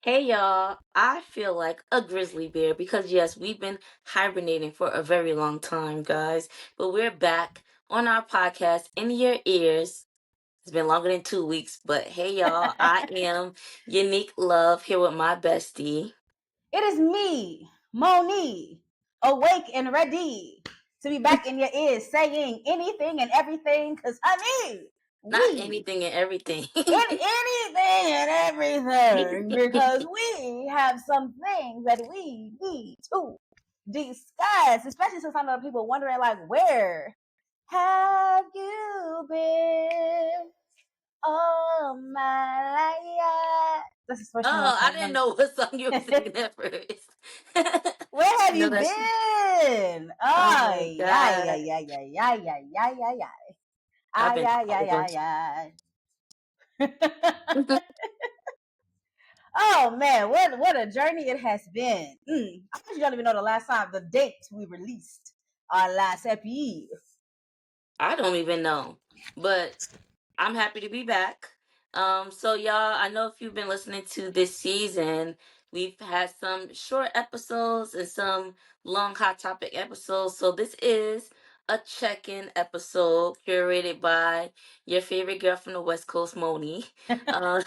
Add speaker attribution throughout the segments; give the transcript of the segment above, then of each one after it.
Speaker 1: Hey y'all, I feel like a grizzly bear because yes, we've been hibernating for a very long time, guys. But we're back on our podcast in your ears. It's been longer than 2 weeks, but hey y'all, I am Unique Love here with my bestie.
Speaker 2: It is me, Moni, awake and ready to be back in your ears saying anything and everything, because honey,
Speaker 1: Not
Speaker 2: we
Speaker 1: anything and everything.
Speaker 2: in anything and everything, because we have some things that we need to discuss, especially since I know people wondering, like, where have you been all my life? That's expression one
Speaker 1: Oh, I
Speaker 2: time.
Speaker 1: didn't know what song you were singing at first.
Speaker 2: Where have
Speaker 1: No,
Speaker 2: you
Speaker 1: that's
Speaker 2: been?
Speaker 1: oh my
Speaker 2: Ay, ay,
Speaker 1: god.
Speaker 2: ay, ay, ay, ay, ay, ay, ay, ay.
Speaker 1: I've
Speaker 2: Ay,
Speaker 1: been
Speaker 2: ay,
Speaker 1: a whole
Speaker 2: ay,
Speaker 1: bunch.
Speaker 2: ay, ay. Oh man, what a journey it has been. I guess you don't even know the last time, the date we released our last episode.
Speaker 1: I don't even know. But I'm happy to be back. So y'all, I know if you've been listening to this season, we've had some short episodes and some long hot topic episodes. So this is a check-in episode curated by your favorite girl from the West Coast, Moni. Uh,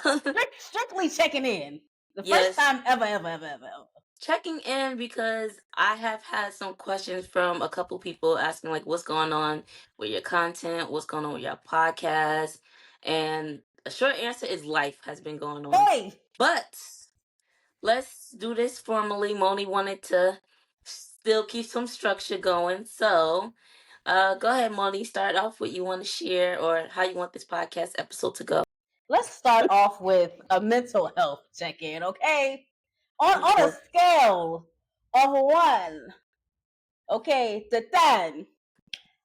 Speaker 2: Strictly checking in. The first
Speaker 1: yes,
Speaker 2: time ever, ever, ever, ever, ever.
Speaker 1: checking in because I have had some questions from a couple people asking like what's going on with your content, what's going on with your podcast, and a short answer is life has been going on.
Speaker 2: Hey,
Speaker 1: But let's do this formally. Moni wanted to still keep some structure going, so go ahead, Moni. Start off what you want to share or how you want this podcast episode to go.
Speaker 2: let's start off with a mental health check-in, okay? On a
Speaker 1: Okay.
Speaker 2: scale of 1, okay, to 10,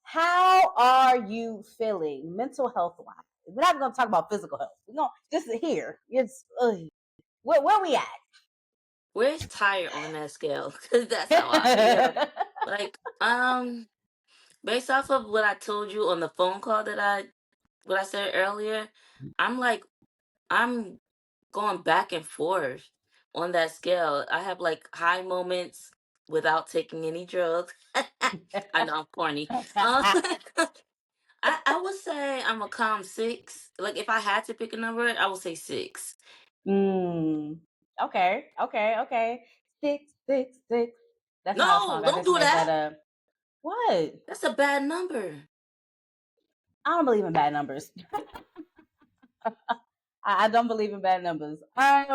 Speaker 2: how are you feeling mental health wise? We're not going to talk about physical health. We're going to just here. It's where we
Speaker 1: Where's tired on that scale? Because that's how I feel.
Speaker 2: at.
Speaker 1: Like, based off of what I told you on the phone call that what I said earlier, I'm like, I'm going back and forth on that scale. I have like high moments without taking any drugs. I know I'm corny. I would say I'm a calm 6. Like if I had to pick a number, I would say 6.
Speaker 2: mm, okay. Six, six, six. That's not a
Speaker 1: No,
Speaker 2: song. I
Speaker 1: don't
Speaker 2: just
Speaker 1: do
Speaker 2: made that
Speaker 1: that.
Speaker 2: up. What?
Speaker 1: That's a bad number.
Speaker 2: I don't believe in bad numbers. I don't believe in bad numbers. But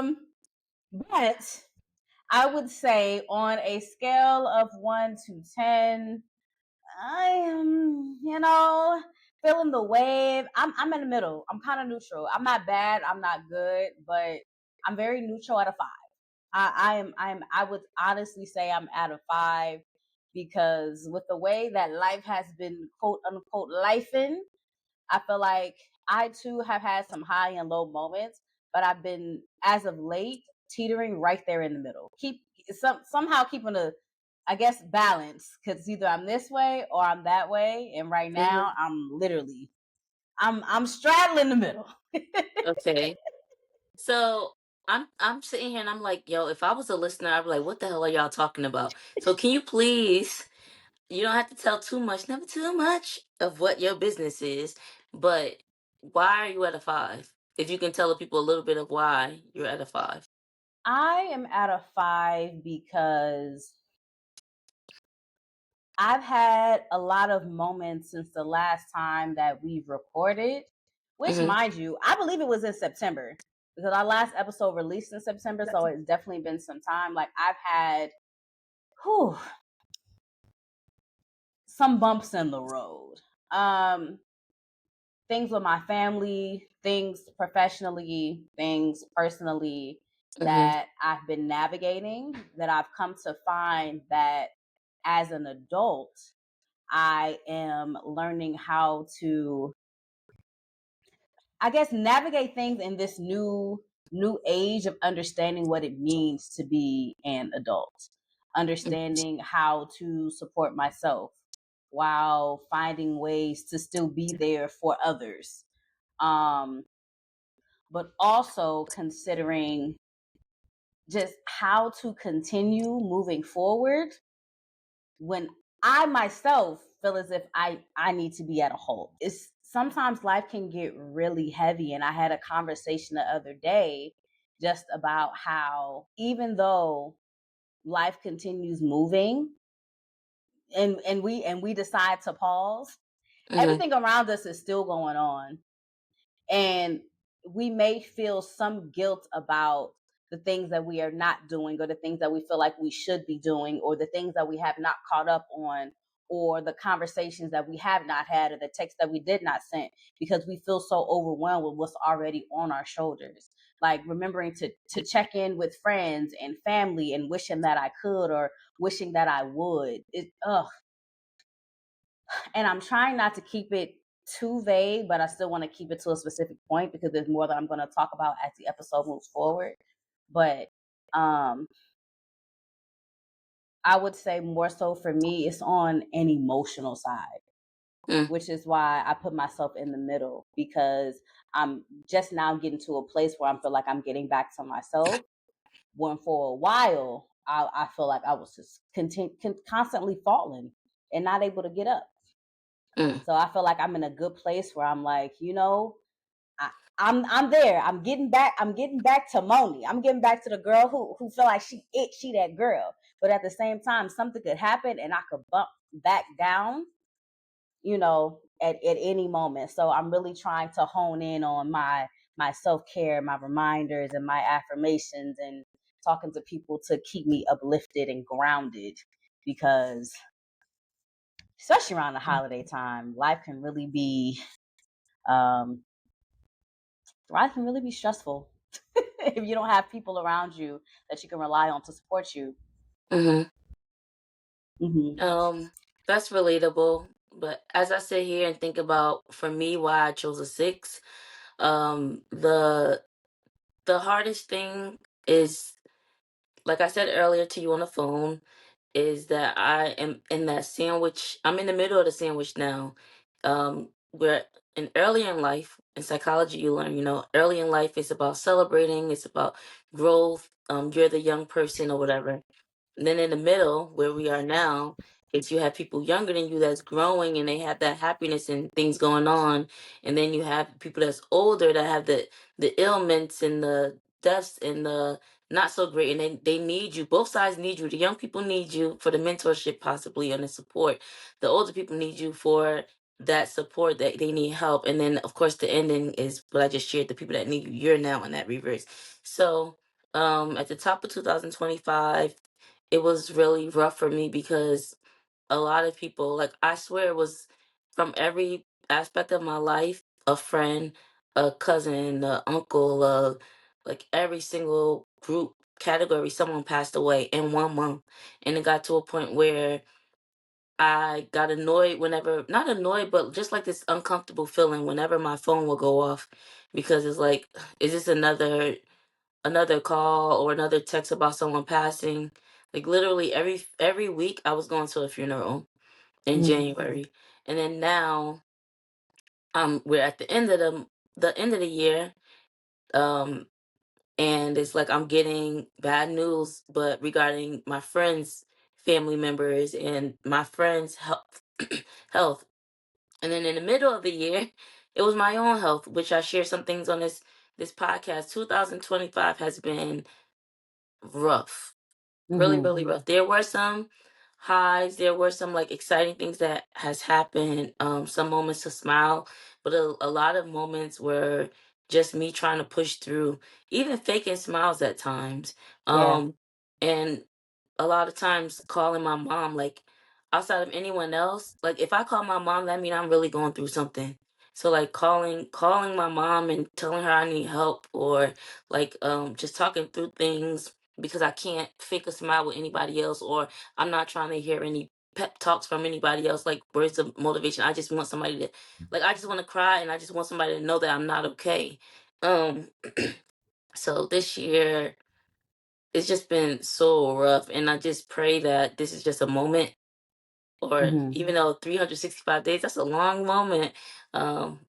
Speaker 2: I would say on a scale of 1 to 10, I am, feeling the wave. I'm in the middle. I'm kind of neutral. I'm not bad. I'm not good, but I'm very neutral at a 5. I would honestly say I'm at a 5 because with the way that life has been quote unquote lifing, I feel like I too have had some high and low moments, but I've been as of late teetering right there in the middle. Somehow keeping a, I guess, balance because either I'm this way or I'm that way, and right now
Speaker 1: Mhm.
Speaker 2: I'm literally I'm straddling the middle.
Speaker 1: Okay. So I'm sitting here and I'm like, yo, if I was a listener, I'd be like, what the hell are y'all talking about? So can you please, you don't have to tell too much, never too much of what your business is, but why are you at a 5? If you can tell the people a little bit of why you're at a 5.
Speaker 2: I am at a 5 because I've had a lot of moments since the last time that we've recorded, which,
Speaker 1: Hmm.
Speaker 2: mind you, I believe it was in September because our last episode released in September. So it's definitely been some time. Like, I've had whew, some bumps in the road. Um, Things with my family, things professionally, things personally
Speaker 1: Hmm.
Speaker 2: that I've been navigating, that I've come to find that as an adult, I am learning how to, I guess, navigate things in this new age of understanding what it means to be an adult, understanding how to support myself while finding ways to still be there for others. Um, but also considering just how to continue moving forward when I myself feel as if I need to be at a halt. It's sometimes life can get really heavy, and I had a conversation the other day just about how even though life continues moving and we decide to pause,
Speaker 1: Mm-hmm.
Speaker 2: everything around us is still going on, and we may feel some guilt about the things that we are not doing or the things that we feel like we should be doing or the things that we have not caught up on or the conversations that we have not had or the text that we did not send because we feel so overwhelmed with what's already on our shoulders, like remembering to check in with friends and family and wishing that I could or wishing that I would. And I'm trying not to keep it too vague, but I still want to keep it to a specific point because there's more that I'm going to talk about as the episode moves forward. But um, I would say more so for me, it's on an emotional side,
Speaker 1: Mm-hmm.
Speaker 2: which is why I put myself in the middle because I'm just now getting to a place where I feel like I'm getting back to myself. When for a while, I feel like I was just constantly falling and not able to get up. So I feel like I'm in a good place where I'm like, I, I'm there. I'm getting back. I'm getting back to Moni. I'm getting back to the girl who feel like she that girl. But at the same time, something could happen and I could bump back down, at any moment. So I'm really trying to hone in on my self-care, my reminders and my affirmations and talking to people to keep me uplifted and grounded because especially around the holiday time, um life can really be stressful if you don't have people around you that you can rely on to support you.
Speaker 1: Mm-hmm.
Speaker 2: Hmm.
Speaker 1: Um, that's relatable. But as I sit here and think about for me why I chose a six, the hardest thing is, like I said earlier to you on the phone, is that I am in that sandwich. I'm in the middle of the sandwich now. Where in earlier in life, in psychology, you learn, early in life it's about celebrating, it's about growth. You're the young person or whatever. And then in the middle, where we are now, is you have people younger than you that's growing and they have that happiness and things going on. And then you have people that's older that have the ailments and the deaths and the not so great. And they need you. Both sides need you. The young people need you for the mentorship possibly and the support. The older people need you for that support that they need help. And then of course the ending is what I just shared, the people that need you. You're now in that reverse. So at the top of 2025, it was really rough for me because a lot of people, like I swear it was from every aspect of my life, a friend, a cousin, a uncle, like every single group category, someone passed away in 1 month. And it got to a point where I got annoyed whenever, not annoyed, but just like this uncomfortable feeling whenever my phone would go off because it's like, is this another call or another text about someone passing? Like literally every week I was going to a funeral in
Speaker 2: Hmm.
Speaker 1: January. And then now we're at the end of the year. Um and it's like I'm getting bad news but regarding my friends' family members and my friends' health health. And then in the middle of the year, it was my own health, which I share some things on this podcast. 2025 has been rough. Really,
Speaker 2: Hmm.
Speaker 1: really rough. There were some highs, there were some like exciting things that has happened, some moments to smile, but a lot of moments were just me trying to push through, even faking smiles at times.
Speaker 2: Yeah.
Speaker 1: And a lot of times calling my mom, like outside of anyone else, like if I call my mom, that mean I'm really going through something. So like calling my mom and telling her I need help or like just talking through things because I can't fake a smile with anybody else, or I'm not trying to hear any pep talks from anybody else, like words of motivation. I just want somebody to, like, I just want to cry and I just want somebody to know that I'm not okay. Um, so this year, it's just been so rough, and I just pray that this is just a moment, or
Speaker 2: Hmm.
Speaker 1: even though 365 days, that's a long moment.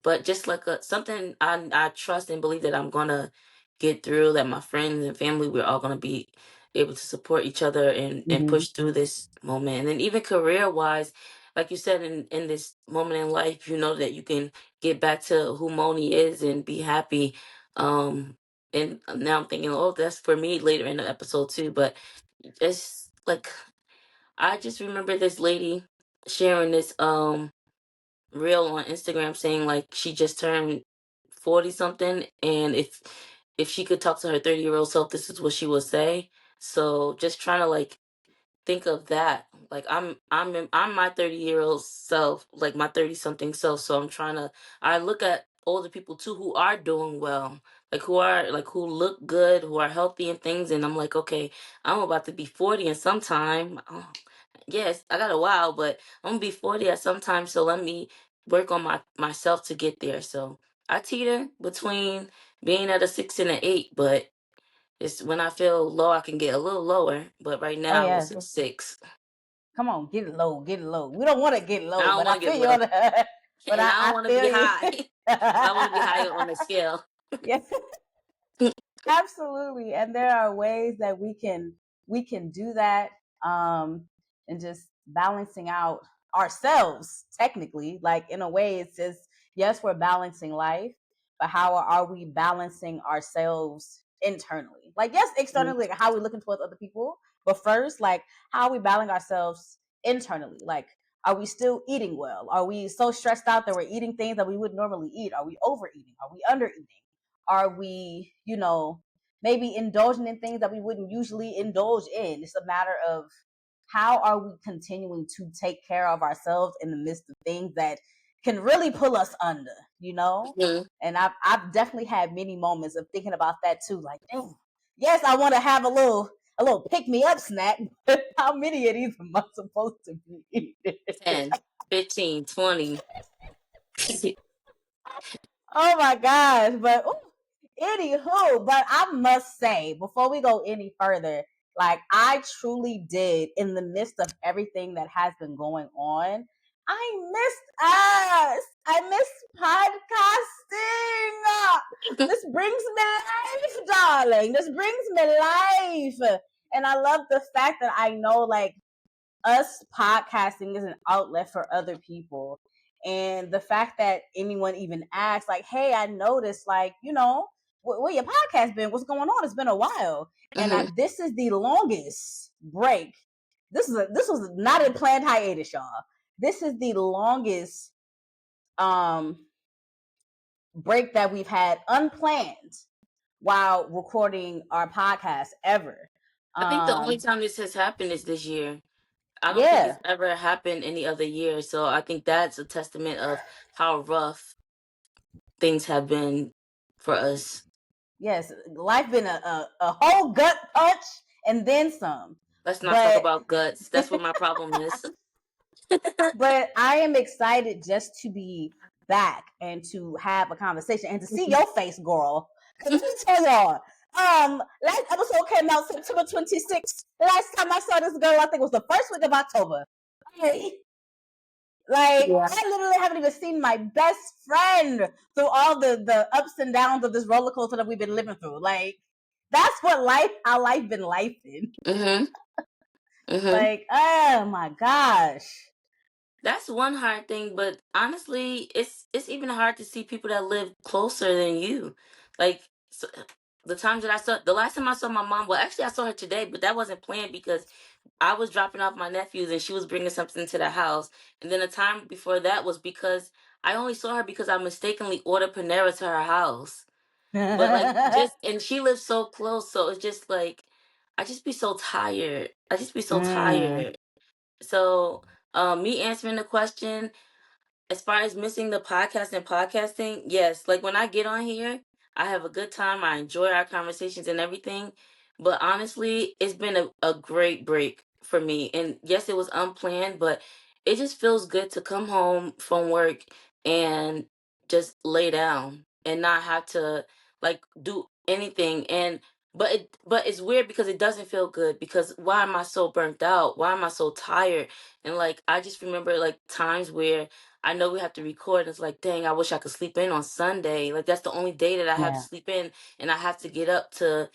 Speaker 1: But just like something I trust and believe that I'm gonna get through, that my friends and family, we're all gonna be able to support each other and
Speaker 2: Hmm.
Speaker 1: push through this moment. And then even career wise, like you said, in this moment in life, you know that you can get back to who Moni is and be happy. And now I'm thinking, oh, that's for me later in the episode too. But it's like I just remember this lady sharing this reel on Instagram saying like she just turned 40 something, and if she could talk to her 30-year-old self, this is what she would say. So just trying to like think of that. Like I'm my 30-year-old self, like my 30 something self. So I'm trying to I look at older people too who are doing well, like who look good, who are healthy and things, and I'm like, okay, I'm about to be 40 in some time. Yes, I got a while, but I'm gonna be 40 at some time, so let me work on myself to get there. So I teeter between being at a 6 and an 8, but it's when I feel low, I can get a little lower. But right
Speaker 2: Oh
Speaker 1: now,
Speaker 2: yeah.
Speaker 1: it's a 6.
Speaker 2: Come on, get it low, get it low. We don't want to get
Speaker 1: I
Speaker 2: low,
Speaker 1: don't
Speaker 2: but I
Speaker 1: want to get
Speaker 2: feel you
Speaker 1: low,
Speaker 2: on the, but
Speaker 1: and I don't
Speaker 2: I
Speaker 1: want to
Speaker 2: feel
Speaker 1: be
Speaker 2: you.
Speaker 1: high. I want to be higher on the scale.
Speaker 2: Yes. Absolutely. And there are ways that we can do that, and just balancing out ourselves technically. Like in a way it's just, yes, we're balancing life, but how are we balancing ourselves internally? Like yes,
Speaker 1: Mhm.
Speaker 2: externally, like how we looking towards other people, but first, like how are we balancing ourselves internally? Like are we still eating well? Are we so stressed out that we're eating things that we would normally eat? Are we overeating? Are we undereating? Are we, maybe indulging in things that we wouldn't usually indulge in? It's a matter of how are we continuing to take care of ourselves in the midst of things that can really pull us under, you know?
Speaker 1: Mhm.
Speaker 2: And I've definitely had many moments of thinking about that too. Like, damn, yes, I want to have a little pick me up snack, but how many of these am I supposed to be?
Speaker 1: 10, 15, 20.
Speaker 2: Oh my gosh. But anywho, but I must say, before we go any further, like I truly did in the midst of everything that has been going on. I missed us. I miss podcasting. This brings me life, darling. This brings me life. And I love the fact that I know like us podcasting is an outlet for other people. And the fact that anyone even asks, like, hey, I noticed, like, where your podcast been? What's going on? It's been a while. And
Speaker 1: Hmm.
Speaker 2: this is the longest break. This was not a planned hiatus, y'all. This is the longest um break that we've had unplanned while recording our podcast ever.
Speaker 1: I think the only
Speaker 2: Um,
Speaker 1: time this has happened is this year. I don't think
Speaker 2: yeah,
Speaker 1: it's ever happened any other year. So I think that's a testament of how rough things have been for us.
Speaker 2: yes, life been a whole gut punch and then some.
Speaker 1: Let's not talk
Speaker 2: But
Speaker 1: about guts. That's what my problem is.
Speaker 2: but I am excited just to be back and to have a conversation and to see your face, girl. Cause let me tell y'all, last episode came out September 26th. Last time I saw this girl, I think it was the first week of October. Okay. Like
Speaker 1: Yeah.
Speaker 2: I literally haven't even seen my best friend through all the ups and downs of this roller coaster that we've been living through. Like that's what how life been life in.
Speaker 1: Mhm. Mhm.
Speaker 2: Like, oh my gosh.
Speaker 1: That's one hard thing, but honestly, it's even hard to see people that live closer than you. Like the times that the last time I saw my mom, well, actually I saw her today, but that wasn't planned because I was dropping off my nephews and she was bringing something to the house. And then the time before that was because I only saw her because I mistakenly ordered Panera to her house. But like just and she lives so close, so it's just like I just be so tired. I just be so
Speaker 2: Mm.
Speaker 1: tired. So, me answering the question, as far as missing the podcast and podcasting, yes, like when I get on here, I have a good time. I enjoy our conversations and everything. But honestly, it's been a great break for me. And yes, it was unplanned, but it just feels good to come home from work and just lay down and not have to like do anything. And but it's weird because it doesn't feel good, because why am I so burnt out? Why am I so tired? And like I just remember like times where I know we have to record, and it's like, dang, I wish I could sleep in on Sunday. Like that's the only day that I have to
Speaker 2: Yeah.
Speaker 1: sleep in, and I have to get up to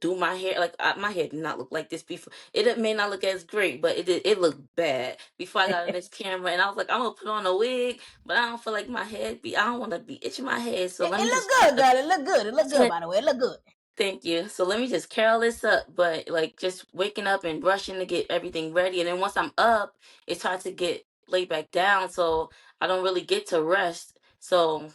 Speaker 1: do my hair. Like my hair did not look like this before. It may not look as great, but it looked bad before I got on this camera. And I was like, I'm gonna put on a wig, but I don't feel like my head be. I don't want to be itching my head. So let
Speaker 2: It
Speaker 1: me
Speaker 2: look
Speaker 1: just
Speaker 2: good, girl. It look good. It look good, by the way. It look good.
Speaker 1: thank you. So let me just curl this up, but like just waking up and rushing to get everything ready, and then once I'm up, it's hard to get laid back down. So I don't really get to rest. So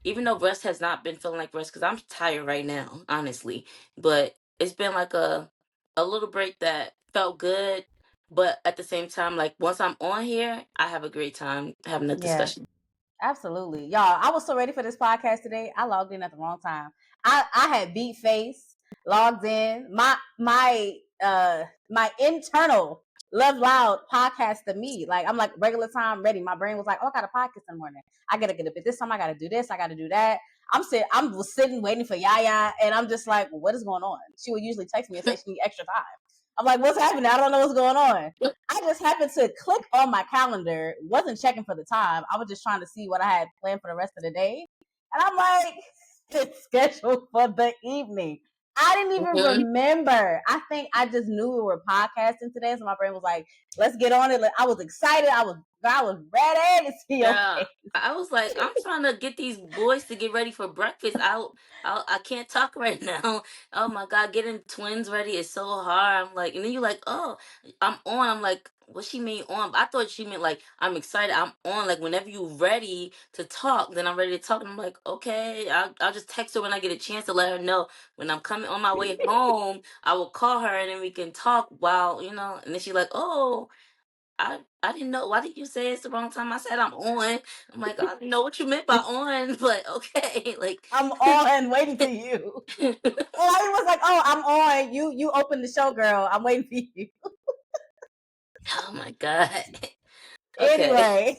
Speaker 1: even though rest has not been feeling like rest, because I'm tired right now, honestly, but it's been like a little break that felt good. But at the same time, like once I'm on here, I have a great time having a
Speaker 2: Yeah.
Speaker 1: discussion.
Speaker 2: Absolutely. Y'all, I was so ready for this podcast today. I logged in at the wrong time. I had beat face, logged in. My internal Love Loud podcast to me. Like I'm like regular time ready. My brain was like, oh, I got a podcast in the morning. I gotta get up at this time. I gotta do this. I gotta do that. I'm sitting waiting for Yaya, and I'm just like, what is going on? She would usually text me and say she need extra time. I'm like, what's happening? I don't know what's going on. I just happened to click on my calendar, wasn't checking for the time. I was just trying to see what I had planned for the rest of the day. And I'm like, it's scheduled for the evening. I didn't even
Speaker 1: Hmm.
Speaker 2: remember. I think I just knew we were podcasting today. So my brain was like, let's get on it. I was excited. I was ready to see your
Speaker 1: Yeah,
Speaker 2: face.
Speaker 1: I was like, I'm trying to get these boys to get ready for breakfast. I can't talk right now. Oh my God, getting twins ready is so hard. I'm like, and then you're like, oh, I'm on. I'm like, what she mean on? I thought she meant like I'm excited. I'm on. Like whenever you ready to talk, then I'm ready to talk. And I'm like, okay, I'll just text her when I get a chance to let her know when I'm coming on my way home. I will call her and then we can talk while And then she's like, oh. I didn't know. Why did you say it's the wrong time? I said I'm on. I'm like, I didn't know what you meant by on, but okay. Like,
Speaker 2: I'm on waiting for you. Well, I was like, oh, I'm on. You open the show, girl. I'm waiting for you.
Speaker 1: oh my God. Okay.
Speaker 2: Anyway.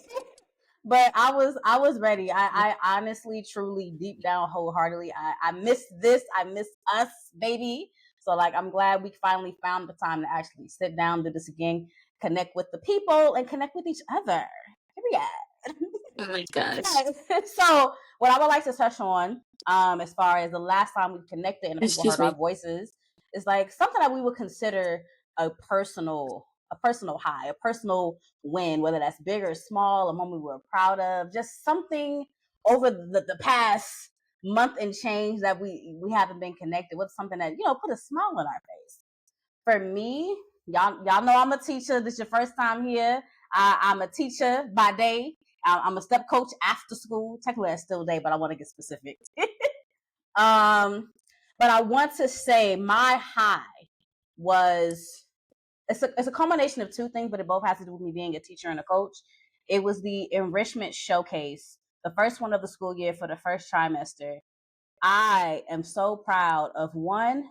Speaker 2: But I was ready. I honestly, truly, deep down, wholeheartedly, I missed this. I miss us, baby. So like, I'm glad we finally found the time to actually sit down, do this again, connect with the people, and connect with each other. Period.
Speaker 1: Oh my gosh.
Speaker 2: Yes. So what I would like to touch on, as far as the last time we connected and the people
Speaker 1: Excuse
Speaker 2: heard our
Speaker 1: me.
Speaker 2: voices, is like something that we would consider a personal high, a personal win, whether that's big or small, a moment we were proud of, just something over the past month and change that we haven't been connected with, something that put a smile on our face. For me, y'all know I'm a teacher. This is your first time here. I'm a teacher by day. I'm a step coach after school. Technically, that's still day, but I want to get specific. um, but I want to say my high was it's a combination of two things, but it both has to do with me being a teacher and a coach. It was the enrichment showcase, the first one of the school year for the first trimester. I am so proud of one,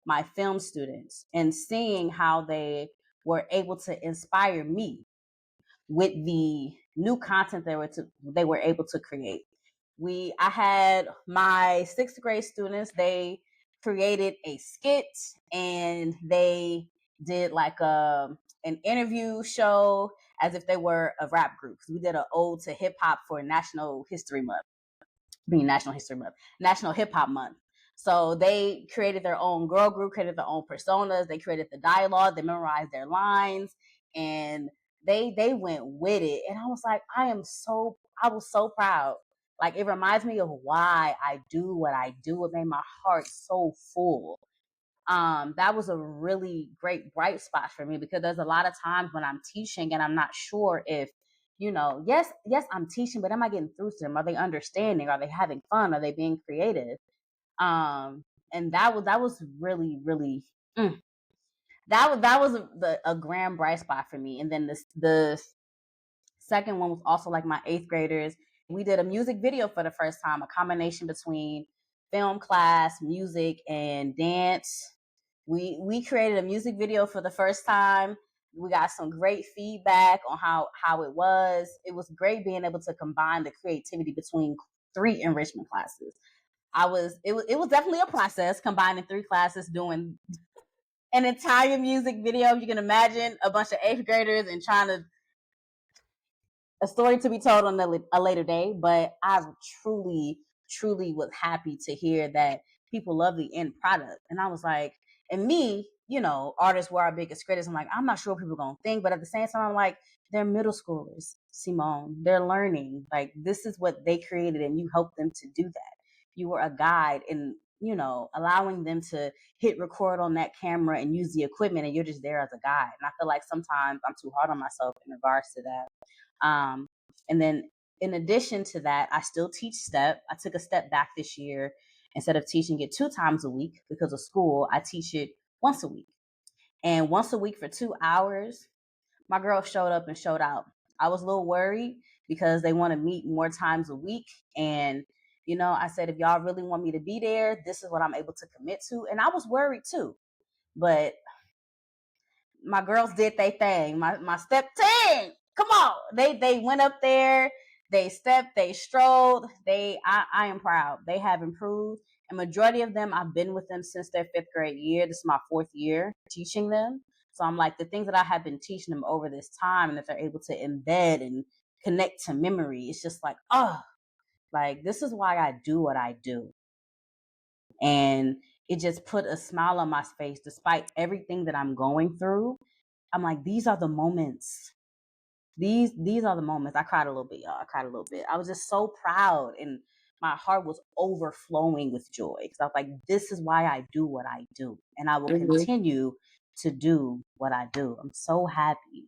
Speaker 2: my film students, and seeing how they were able to inspire me with the new content they were able to create. I had my sixth grade students. They created a skit and they did like an interview show as if they were a rap group. We did an ode to hip hop for National History Month, being National History Month, National Hip Hop Month. So they created their own girl group, created their own personas. They created the dialogue. They memorized their lines, and they went with it. And I was like, I was so proud. Like it reminds me of why I do what I do. It made my heart so full. That was a really great bright spot for me, because there's a lot of times when I'm teaching and I'm not sure if, yes, I'm teaching, but am I getting through to them? Are they understanding? Are they having fun? Are they being creative? Um, and that was really, really, that was a grand bright spot for me. And then the second one was also like my eighth graders. We did a music video for the first time, a combination between film class, music, and dance. We created a music video for the first time. We got some great feedback on how it was. It was great being able to combine the creativity between three enrichment classes. it was definitely a process combining 3 classes, doing an entire music video. You can imagine a bunch of eighth graders and trying to a story to be told on a later day. But I truly, truly was happy to hear that people love the end product. And I was like, and me, artists were our biggest critics. I'm like, I'm not sure what people are gonna think, but at the same time, I'm like, they're middle schoolers, Simone. They're learning. Like, this is what they created, and you helped them to do that. You were a guide, and allowing them to hit record on that camera and use the equipment, and you're just there as a guide. And I feel like sometimes I'm too hard on myself in regards to that. And then in addition to that, I still teach step. I took a step back this year. Instead of teaching it 2 times a week because of school, I teach it once a week. And once a week for 2 hours, my girl showed up and showed out. I was a little worried because they want to meet more times a week. And, I said, if y'all really want me to be there, this is what I'm able to commit to. And I was worried too. But my girls did their thing. My step 10. Come on. They went up there, they stepped, they strolled. I am proud. They have improved. And majority of them, I've been with them since their 5th grade year. This is my 4th year teaching them. So I'm like, the things that I have been teaching them over this time and that they're able to embed and connect to memory, it's just like, oh, like this is why I do what I do. And it just put a smile on my face despite everything that I'm going through. I'm like, these are the moments. These are the moments. I cried a little bit, y'all. I cried a little bit. I was just so proud, and my heart was overflowing with joy because I was like, this is why I do what I do, and I will
Speaker 1: Hmm.
Speaker 2: continue to do what I do. I'm so happy.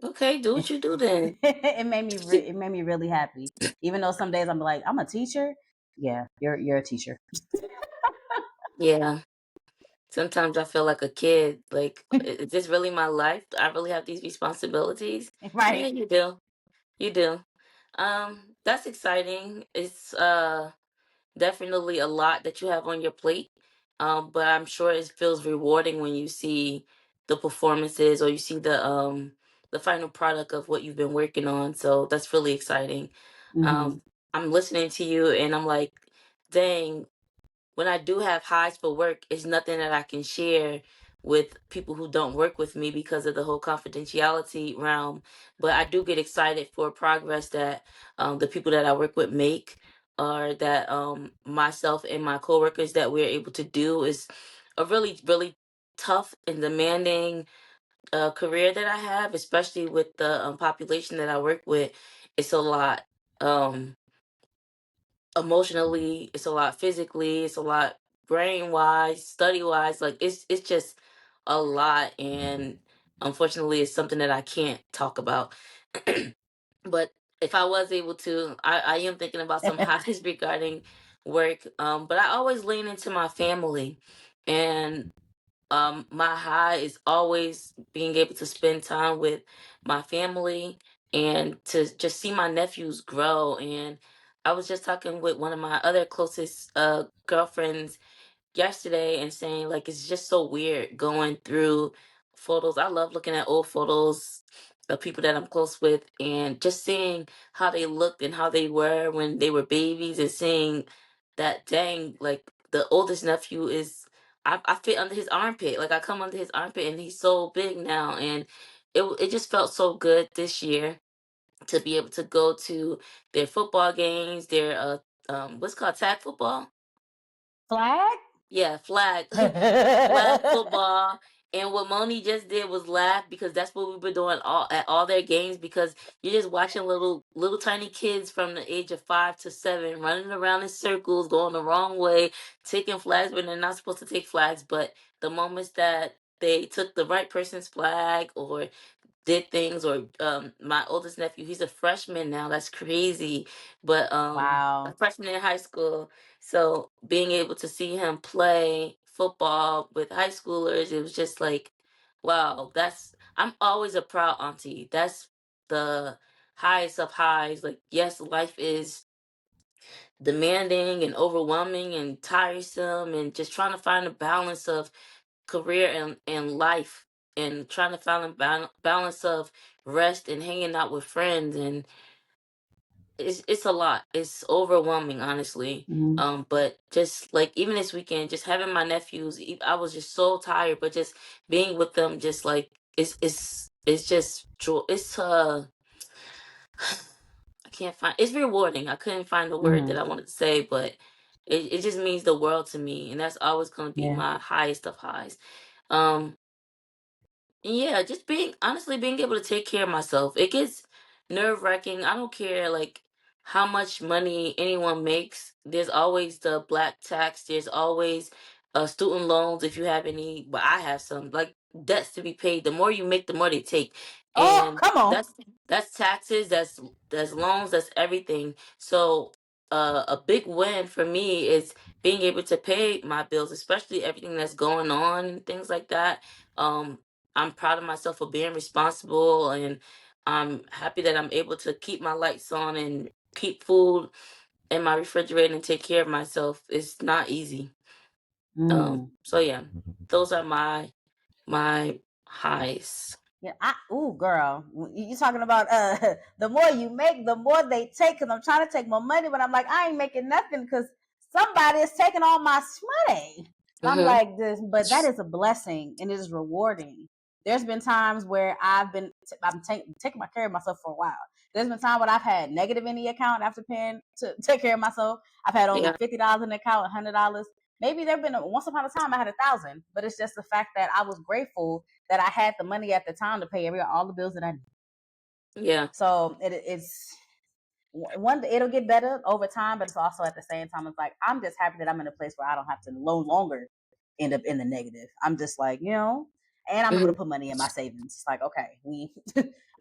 Speaker 1: Okay, do what you do then.
Speaker 2: It made me really happy. Even though some days I'm like, I'm a teacher. Yeah, you're a teacher,
Speaker 1: Yeah. Sometimes I feel like a kid. Like, is this really my life? Do I really have these responsibilities? Yeah,
Speaker 2: right?
Speaker 1: you do. You do. That's exciting. It's definitely a lot that you have on your plate. But I'm sure it feels rewarding when you see the performances or you see the final product of what you've been working on. So that's really exciting.
Speaker 2: Hmm.
Speaker 1: Um, I'm listening to you and I'm like, dang, when I do have highs for work, it's nothing that I can share with people who don't work with me because of the whole confidentiality realm. But I do get excited for progress that the people that I work with make, or that myself and my coworkers that we're able to do. Is a really, really tough and demanding career that I have, especially with the population that I work with. It's a lot. Emotionally, it's a lot physically, it's a lot brain wise, study wise. Like it's just a lot, and unfortunately, it's something that I can't talk about. But if I was able to, I am thinking about some hobbies regarding work. But I always lean into my family, and my high is always being able to spend time with my family and to just see my nephews grow. And I was just talking with one of my other closest girlfriends yesterday and saying like it's just so weird going through photos. I love looking at old photos of people that I'm close with and just seeing how they looked and how they were when they were babies, and seeing that, dang, like the oldest nephew is, I fit under his armpit. Like I come under his armpit and he's so big now. And it just felt so good this year to be able to go to their football games, their what's called tag football.
Speaker 2: Flag.
Speaker 1: Yeah, flag flag football. And what Moni just did was laugh because that's what we've been doing all at all their games, because you're just watching little tiny kids from the age of 5 to 7 running around in circles, going the wrong way, taking flags when they're not supposed to take flags. But the moments that they took the right person's flag or did things, or my oldest nephew, he's a freshman now, that's crazy, but a
Speaker 2: Wow.
Speaker 1: freshman in high school. So being able to see him play football with high schoolers, it was just like, wow. That's, I'm always a proud auntie. That's the highest of highs. Like, yes, life is demanding and overwhelming and tiresome, and just trying to find a balance of career and life, and trying to find a balance of rest and hanging out with friends. And it's a lot. It's overwhelming, honestly.
Speaker 2: Mm-hmm.
Speaker 1: But just like even this weekend, just having my nephews, I was just so tired, but just being with them, just like it's just joy. It's I can't find. It's rewarding. I couldn't find the word
Speaker 2: Mm-hmm.
Speaker 1: that I wanted to say, but it just means the world to me, and that's always going to be
Speaker 2: Yeah.
Speaker 1: my highest of highs. Um, yeah, just being honestly being able to take care of myself. It gets nerve-wracking. I don't care like how much money anyone makes. There's always the black tax. There's always student loans if you have any, but I have some like debts to be paid. The more you make, the more they take.
Speaker 2: Oh,
Speaker 1: And
Speaker 2: come on.
Speaker 1: that's taxes, that's loans, that's everything. So a big win for me is being able to pay my bills, especially everything that's going on and things like that. Um I'm proud of myself for being responsible, and I'm happy that I'm able to keep my lights on and keep food in my refrigerator and take care of myself. It's not easy.
Speaker 2: Mm.
Speaker 1: So yeah, those are my highs.
Speaker 2: Yeah, ooh, girl, you talking about the more you make, the more they take. Because I'm trying to take more money, but I'm like, I ain't making nothing because somebody is taking all my money. So I'm
Speaker 1: Mhm.
Speaker 2: like this, but that is a blessing and it is rewarding. There's been times where I'm taking my care of myself for a while. There's been times when I've had negative in the account after paying to take care of myself. I've had only
Speaker 1: Yeah.
Speaker 2: $50 in the account, $100. Maybe there've been once upon a time I had 1,000, but it's just the fact that I was grateful that I had the money at the time to pay all the bills that I need.
Speaker 1: Yeah.
Speaker 2: So it's one. It'll get better over time, but it's also at the same time, it's like I'm just happy that I'm in a place where I don't have to no longer end up in the negative. I'm just like and I'm able to
Speaker 1: Mhm.
Speaker 2: put money in my savings. It's like okay, we're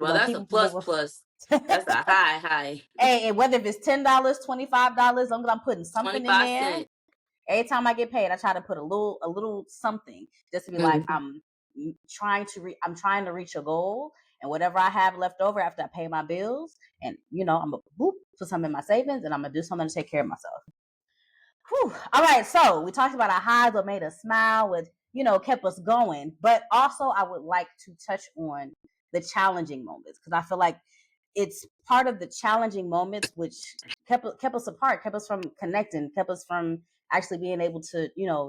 Speaker 1: Well,
Speaker 2: gonna
Speaker 1: that's
Speaker 2: keep
Speaker 1: a
Speaker 2: it
Speaker 1: plus
Speaker 2: moving.
Speaker 1: plus. That's a high high.
Speaker 2: Hey, and whether if it's $10, $25, as long as I'm putting something in
Speaker 1: 25
Speaker 2: there.
Speaker 1: cent.
Speaker 2: Every time I get paid, I try to put a little something just to be like
Speaker 1: Mhm.
Speaker 2: I'm trying to reach a goal, and whatever I have left over after I pay my bills, and I'm gonna put some in my savings, and I'm gonna do something to take care of myself. Whew. All right, so we talked about our highs, what made us smile, with kept us going, but also I would like to touch on the challenging moments because I feel like it's part of the challenging moments which kept us apart, kept us from connecting, kept us from actually being able to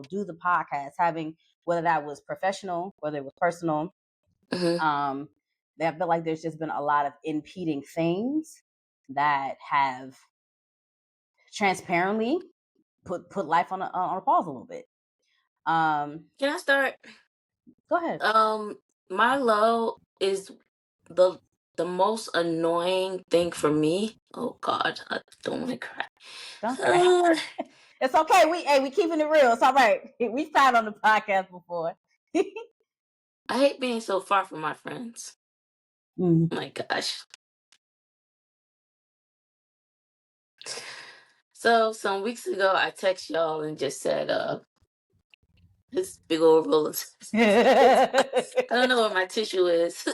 Speaker 2: do the podcast, having whether that was professional, whether it was personal.
Speaker 1: Mhm.
Speaker 2: Um, I feel like there's just been a lot of impeding things that have transparently put life on a pause a little bit. Um,
Speaker 1: Can I start?
Speaker 2: Go ahead.
Speaker 1: Um, my low is the the most annoying thing for me. Oh God, I don't want to cry.
Speaker 2: Don't cry.
Speaker 1: Uh,
Speaker 2: It's okay. We keeping it real. It's all right. We've cried on the podcast before.
Speaker 1: I hate being so far from my friends.
Speaker 2: Mm.
Speaker 1: My gosh. So some weeks ago, I text y'all and just said, this big old roll of I don't know where my tissue is,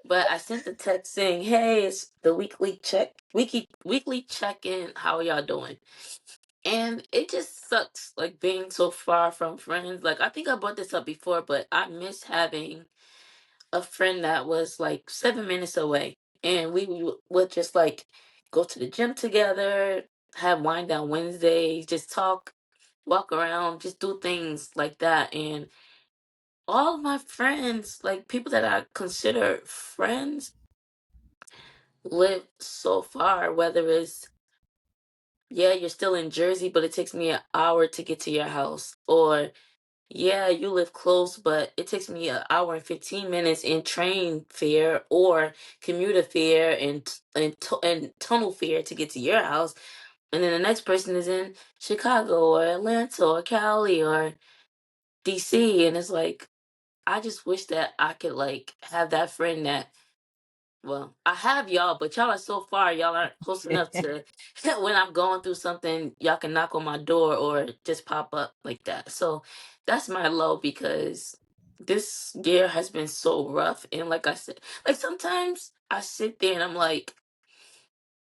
Speaker 1: but I sent the text saying, "Hey, it's the weekly check in. How are y'all doing?" And it just sucks, like being so far from friends. Like I think I brought this up before, but I miss having a friend that was like 7 minutes away, and would just like go to the gym together, have wind down Wednesdays, just talk, walk around, just do things like that. And all of my friends, like people that I consider friends, live so far. Whether it's yeah, you're still in Jersey, but it takes me an hour to get to your house, or yeah, you live close, but it takes me an hour and 15 minutes in train fare or commuter fare and tunnel fare to get to your house. And then the next person is in Chicago or Atlanta or Cali or DC, and it's like I just wish that I could like have that friend that well, I have y'all, but y'all are so far, y'all aren't close enough to when I'm going through something, y'all can knock on my door or just pop up like that. So that's my low because this year has been so rough. And like I said, like sometimes I sit there and I'm like,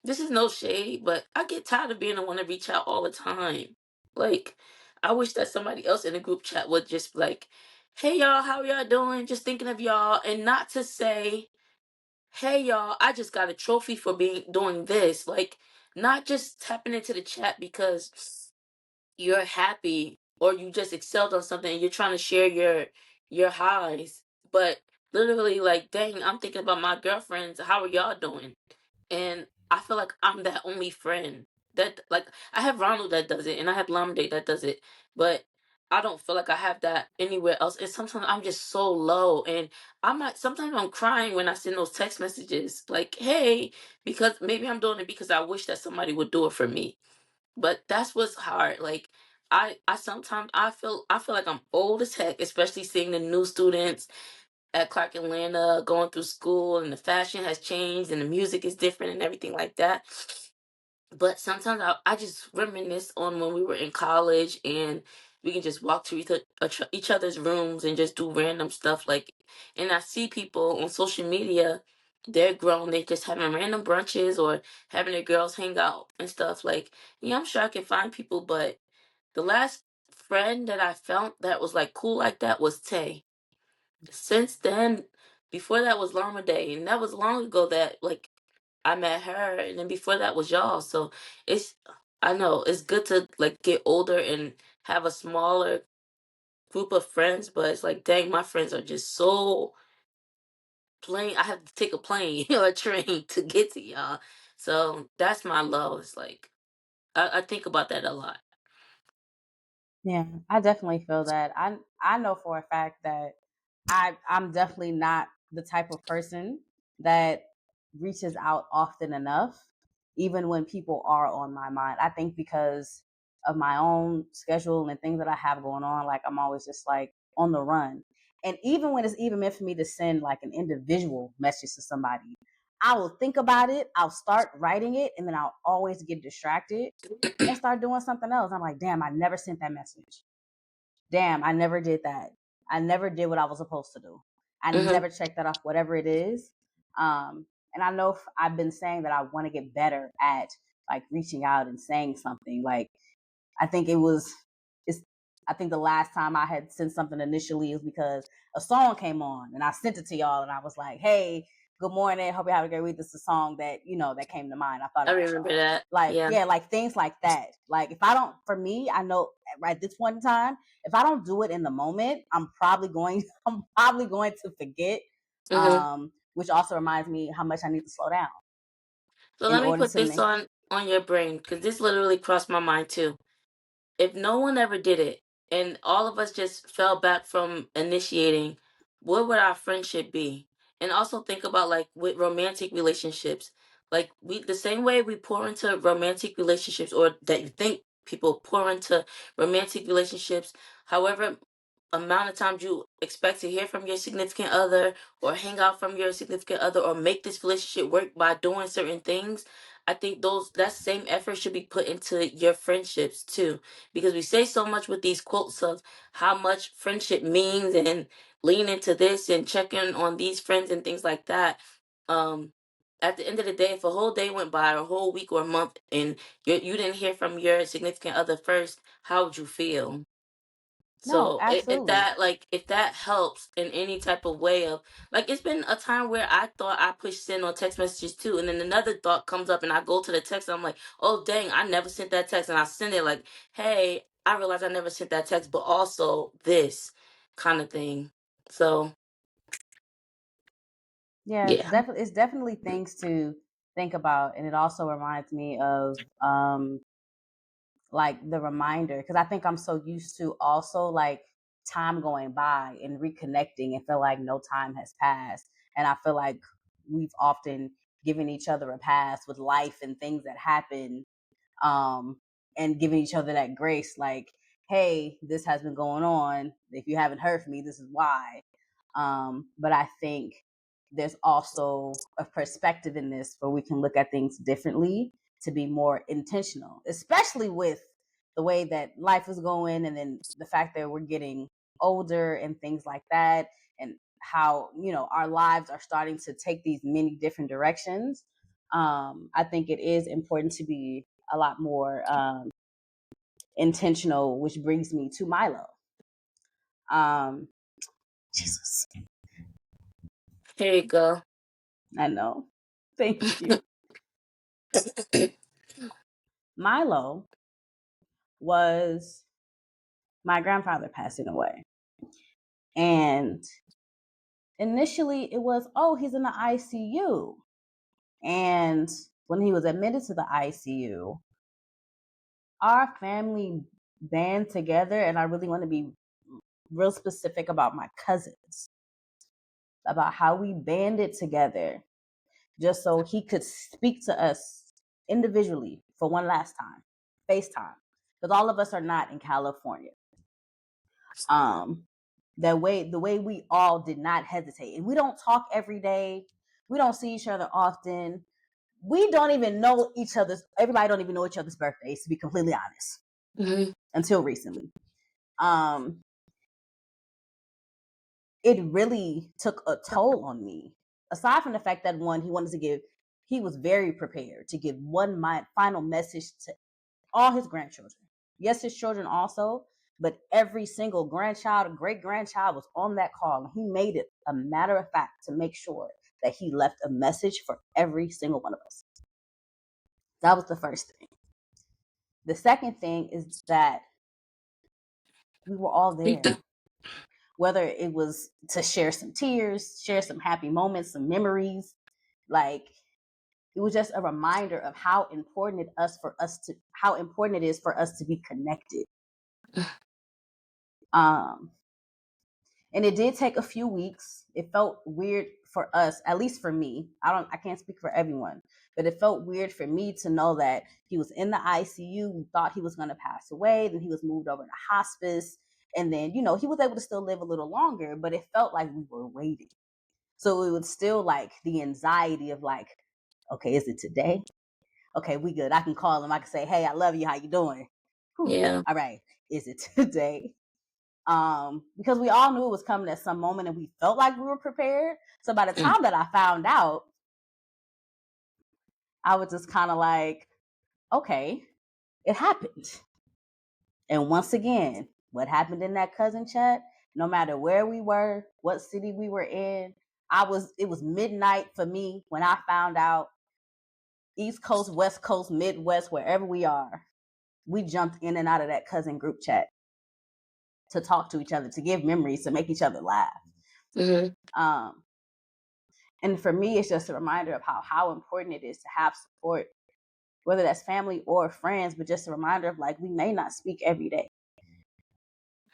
Speaker 1: this is no shade, but I get tired of being the one to reach out all the time. Like, I wish that somebody else in the group chat would just be like, hey y'all, how y'all doing? Just thinking of y'all, and not to say, hey y'all, I just got a trophy for being doing this. Like, not just tapping into the chat because you're happy or you just excelled on something and you're trying to share your highs, but literally like, dang, I'm thinking about my girlfriends. How are y'all doing? And I feel like I'm that only friend that, like, I have Ronald that does it and I have Lamde that does it, but I don't feel like I have that anywhere else. And sometimes I'm just so low, and I might sometimes I'm crying when I send those text messages like, "Hey," because maybe I'm doing it because I wish that somebody would do it for me. But that's what's hard. Like, I sometimes I feel like I'm old as heck, especially seeing the new students at Clark Atlanta going through school, and the fashion has changed and the music is different and everything like that. But sometimes I just reminisce on when we were in college and we can just walk to each other's rooms and just do random stuff. Like, and I see people on social media, they're grown, they just having random brunches or having their girls hang out and stuff. Like, yeah, I'm sure I can find people, but the last friend that I found that was like cool like that was Tay. Since then, before that was Llama Day, and that was long ago that like I met her, and then before that was y'all. So it's I know it's good to like get older and have a smaller group of friends, but it's like, dang, my friends are just so plain. I have to take a plane or a train to get to y'all. So that's my low. It's like I think about that a lot.
Speaker 2: Yeah, I definitely feel that. I know for a fact that I'm definitely not the type of person that reaches out often enough, even when people are on my mind. I think because of my own schedule and things that I have going on, like I'm always just like on the run. And even when it's even meant for me to send like an individual message to somebody, I will think about it, I'll start writing it, and then I'll always get distracted and start doing something else. I'm like, damn, I never sent that message. Damn, I never did that. I never did what I was supposed to do. I
Speaker 1: Hmm.
Speaker 2: never checked that off, whatever it is. And I know I've been saying that I want to get better at like reaching out and saying something. Like I think it was it's I think the last time I had sent something initially is because a song came on and I sent it to y'all and I was like, "Hey, good morning. Hope you have a great week. This is a song that, that came to mind. I thought
Speaker 1: I
Speaker 2: about
Speaker 1: remember
Speaker 2: y'all."
Speaker 1: that.
Speaker 2: Like,
Speaker 1: Yeah.
Speaker 2: yeah, like things like that. Like if I don't for me, I know at this point in time, if I don't do it in the moment, I'm probably going to forget.
Speaker 1: Hmm.
Speaker 2: Which also reminds me how much I need to slow down
Speaker 1: So
Speaker 2: in
Speaker 1: let me
Speaker 2: order
Speaker 1: put
Speaker 2: to
Speaker 1: this
Speaker 2: make.
Speaker 1: on your brain because this literally crossed my mind too. If no one ever did it and all of us just fell back from initiating, what would our friendship be? And also think about like with romantic relationships, like we the same way we pour into romantic relationships, or that you think people pour into romantic relationships, however amount of times you expect to hear from your significant other or hang out from your significant other or make this relationship work by doing certain things. I think those that same effort should be put into your friendships too, because we say so much with these quotes of how much friendship means and lean into this and check in on these friends and things like that. Um, at the end of the day, if a whole day went by, or a whole week or a month, and you didn't hear from your significant other first, how would you feel?
Speaker 2: No,
Speaker 1: So if
Speaker 2: absolutely.
Speaker 1: that if that helps in any type of way of like, it's been a time where I thought I pushed send on text messages too, and then another thought comes up and I go to the text and I'm like, oh dang, I never sent that text, and I send it like, hey, I realized I never sent that text, but also this kind of thing. So
Speaker 2: Yeah,
Speaker 1: yeah.
Speaker 2: it's definitely things to think about, and it also reminds me of like the reminder because I think I'm so used to also like time going by and reconnecting and feel like no time has passed, and I feel like we've often given each other a pass with life and things that happen, um, and giving each other that grace, like, hey, this has been going on. If you haven't heard from me, this is why. But I think there's also a perspective in this where we can look at things differently to be more intentional, especially with the way that life is going and then the fact that we're getting older and things like that, and how, our lives are starting to take these many different directions. I think it is important to be a lot more intentional, which brings me to Milo. Um, Jesus,
Speaker 1: Here you go.
Speaker 2: I know. Thank you. Milo was my grandfather passing away. And initially it was, oh, he's in the ICU. And when he was admitted to the ICU, our family band together, and I really want to be real specific about my cousins, about how we banded together just so he could speak to us individually for one last time, FaceTime, because all of us are not in California. The way we all did not hesitate, and we don't talk every day, we don't see each other often, we don't even know each other's. Everybody don't even know each other's birthdays, to be completely honest, until recently. It really took a toll on me. Aside from the fact that one, he was very prepared to give one final message to all his grandchildren. Yes, his children also, but every single grandchild and great grandchild was on that call. And he made it a matter of fact to make sure that he left a message for every single one of us. That was the first thing. The second thing is that we were all there. Whether it was to share some tears, share some happy moments, some memories, like it was just a reminder of how important it is for us to be connected. And it did take a few weeks. It felt weird for us, at least for me. I can't speak for everyone, but it felt weird for me to know that he was in the ICU. We thought he was going to pass away. Then he was moved over to hospice. And then, he was able to still live a little longer, but it felt like we were waiting. So it was still like the anxiety of like, okay, is it today? Okay, we good. I can call him. I can say, hey, I love you. How you doing? Whew.
Speaker 1: Yeah.
Speaker 2: All right. Is it today? Because we all knew it was coming at some moment and we felt like we were prepared. So by the time that I found out, I was just kind of like, okay, it happened. And once again, what happened in that cousin chat, no matter where we were, what city we were in, it was midnight for me when I found out. East Coast, West Coast, Midwest, wherever we are, we jumped in and out of that cousin group chat to talk to each other, to give memories, to make each other laugh. And for me, it's just a reminder of how important it is to have support, whether that's family or friends, but just a reminder of like, we may not speak every day,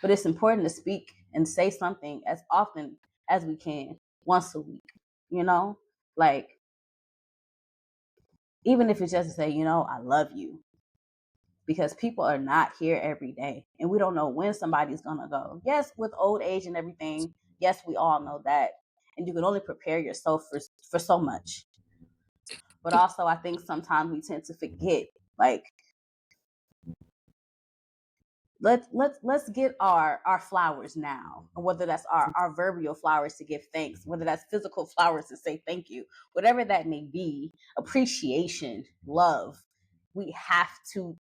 Speaker 2: but it's important to speak and say something as often as we can, once a week, like, even if it's just to say, I love you, because people are not here every day and we don't know when somebody's going to go. Yes, with old age and everything, yes, we all know that. And you can only prepare yourself for so much. But also, I think sometimes we tend to forget, like, let's get our flowers now, whether that's our verbal flowers to give thanks, whether that's physical flowers to say thank you, whatever that may be, appreciation, love. We have to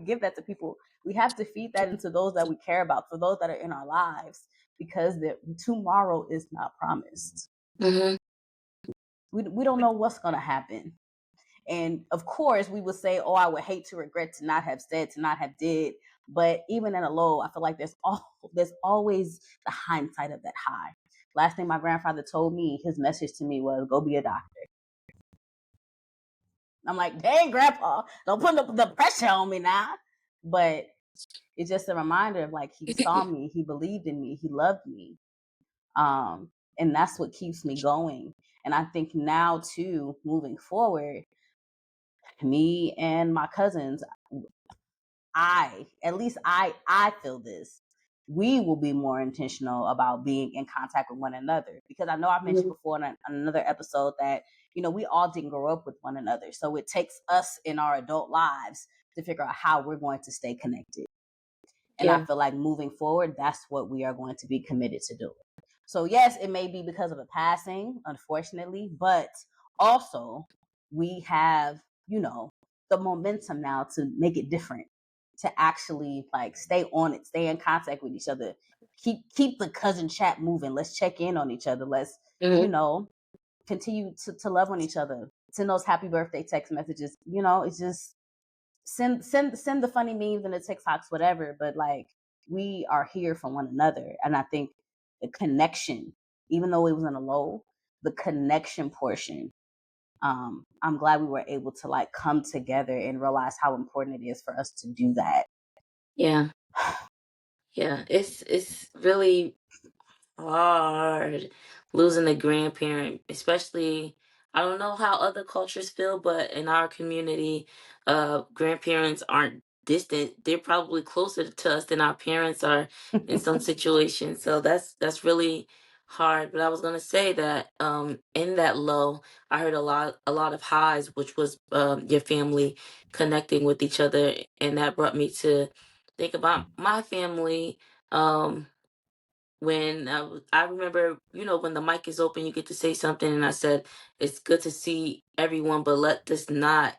Speaker 2: give that to people. We have to feed that into those that we care about, for those that are in our lives, because tomorrow is not promised. We don't know what's going to happen. And of course, we would say, oh, I would hate to regret to not have said, to not have did. But even in a low, I feel like there's always the hindsight of that high. Last thing my grandfather told me, his message to me was, go be a doctor. I'm like, dang, Grandpa, don't put the pressure on me now. But it's just a reminder of like, he saw me, he believed in me, he loved me. And that's what keeps me going. And I think now too, moving forward, me and my cousins, I feel this. We will be more intentional about being in contact with one another, because I know I've mentioned before in another episode that, we all didn't grow up with one another. So it takes us in our adult lives to figure out how we're going to stay connected. And I feel like moving forward, that's what we are going to be committed to doing. So yes, it may be because of a passing, unfortunately, but also we have, the momentum now to make it different, to actually like stay on it, stay in contact with each other, keep the cousin chat moving. Let's check in on each other. Let's, continue to love on each other. Send those happy birthday text messages. It's just, send the funny memes and the TikToks, whatever. But like, we are here for one another, and I think the connection, even though it was in a low, the connection portion. I'm glad we were able to like come together and realize how important it is for us to do that.
Speaker 1: Yeah. Yeah. It's really hard losing a grandparent, especially. I don't know how other cultures feel, but in our community, grandparents aren't distant. They're probably closer to us than our parents are in some situations. So that's really hard. But I was gonna say that in that low, I heard a lot of highs, which was your family connecting with each other, and that brought me to think about my family. Um, when I remember, when the mic is open, you get to say something, and I said, it's good to see everyone, but let this not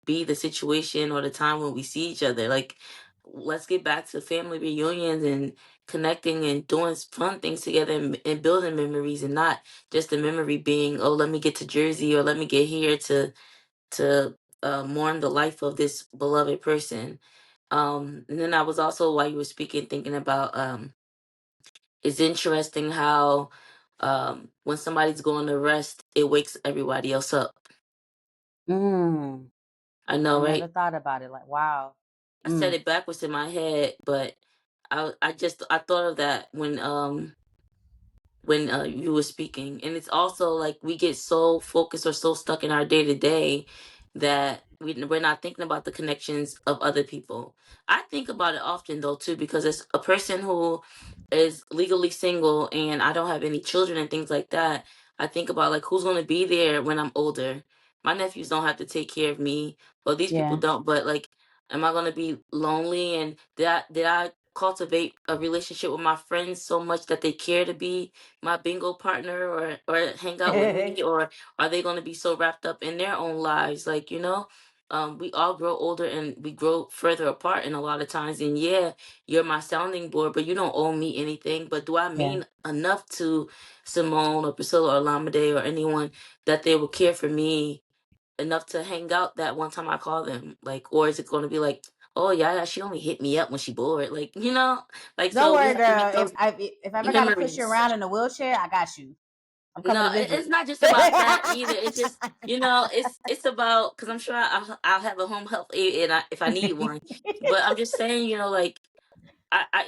Speaker 1: be the situation or the time when we see each other. Like, let's get back to family reunions and connecting and doing fun things together, and building memories, and not just the memory being, oh, let me get to Jersey or let me get here to mourn the life of this beloved person. And then I was also, while you were speaking, thinking about it's interesting how when somebody's going to rest, it wakes everybody else up.
Speaker 2: Mm,
Speaker 1: I
Speaker 2: I
Speaker 1: know,
Speaker 2: never
Speaker 1: right?
Speaker 2: thought about it. Like, wow.
Speaker 1: I said
Speaker 2: Mm,
Speaker 1: it backwards in my head, but I thought of that when you were speaking. And it's also like we get so focused or so stuck in our day to day that we're not thinking about the connections of other people. I think about it often though too, because as a person who is legally single and I don't have any children and things like that, I think about like who's going to be there when I'm older. My nephews don't have to take care of me, or these people
Speaker 2: yeah.
Speaker 1: don't, but like, am I going to be lonely? And did I cultivate a relationship with my friends so much that they care to be my bingo partner, or hang out with me, or are they going to be so wrapped up in their own lives? Like, we all grow older and we grow further apart in a lot of times. And yeah, you're my sounding board, but you don't owe me anything. But do I
Speaker 2: Yeah.
Speaker 1: mean enough to Simone or Priscilla or Lamade or anyone that they will care for me enough to hang out that one time I call them? Like, or is it going to be like, oh yeah, yeah, she only hit me up when she bored, like, like,
Speaker 2: Don't
Speaker 1: so we
Speaker 2: worry,
Speaker 1: have to
Speaker 2: girl.
Speaker 1: make those
Speaker 2: If I ever gotta push you
Speaker 1: memories.
Speaker 2: around in a wheelchair, I got you. I'm coming
Speaker 1: No,
Speaker 2: to visit.
Speaker 1: it's not just about that either. It's just, it's about, because I'm sure I'll have a home health aide, and if I need one. But I'm just saying, like,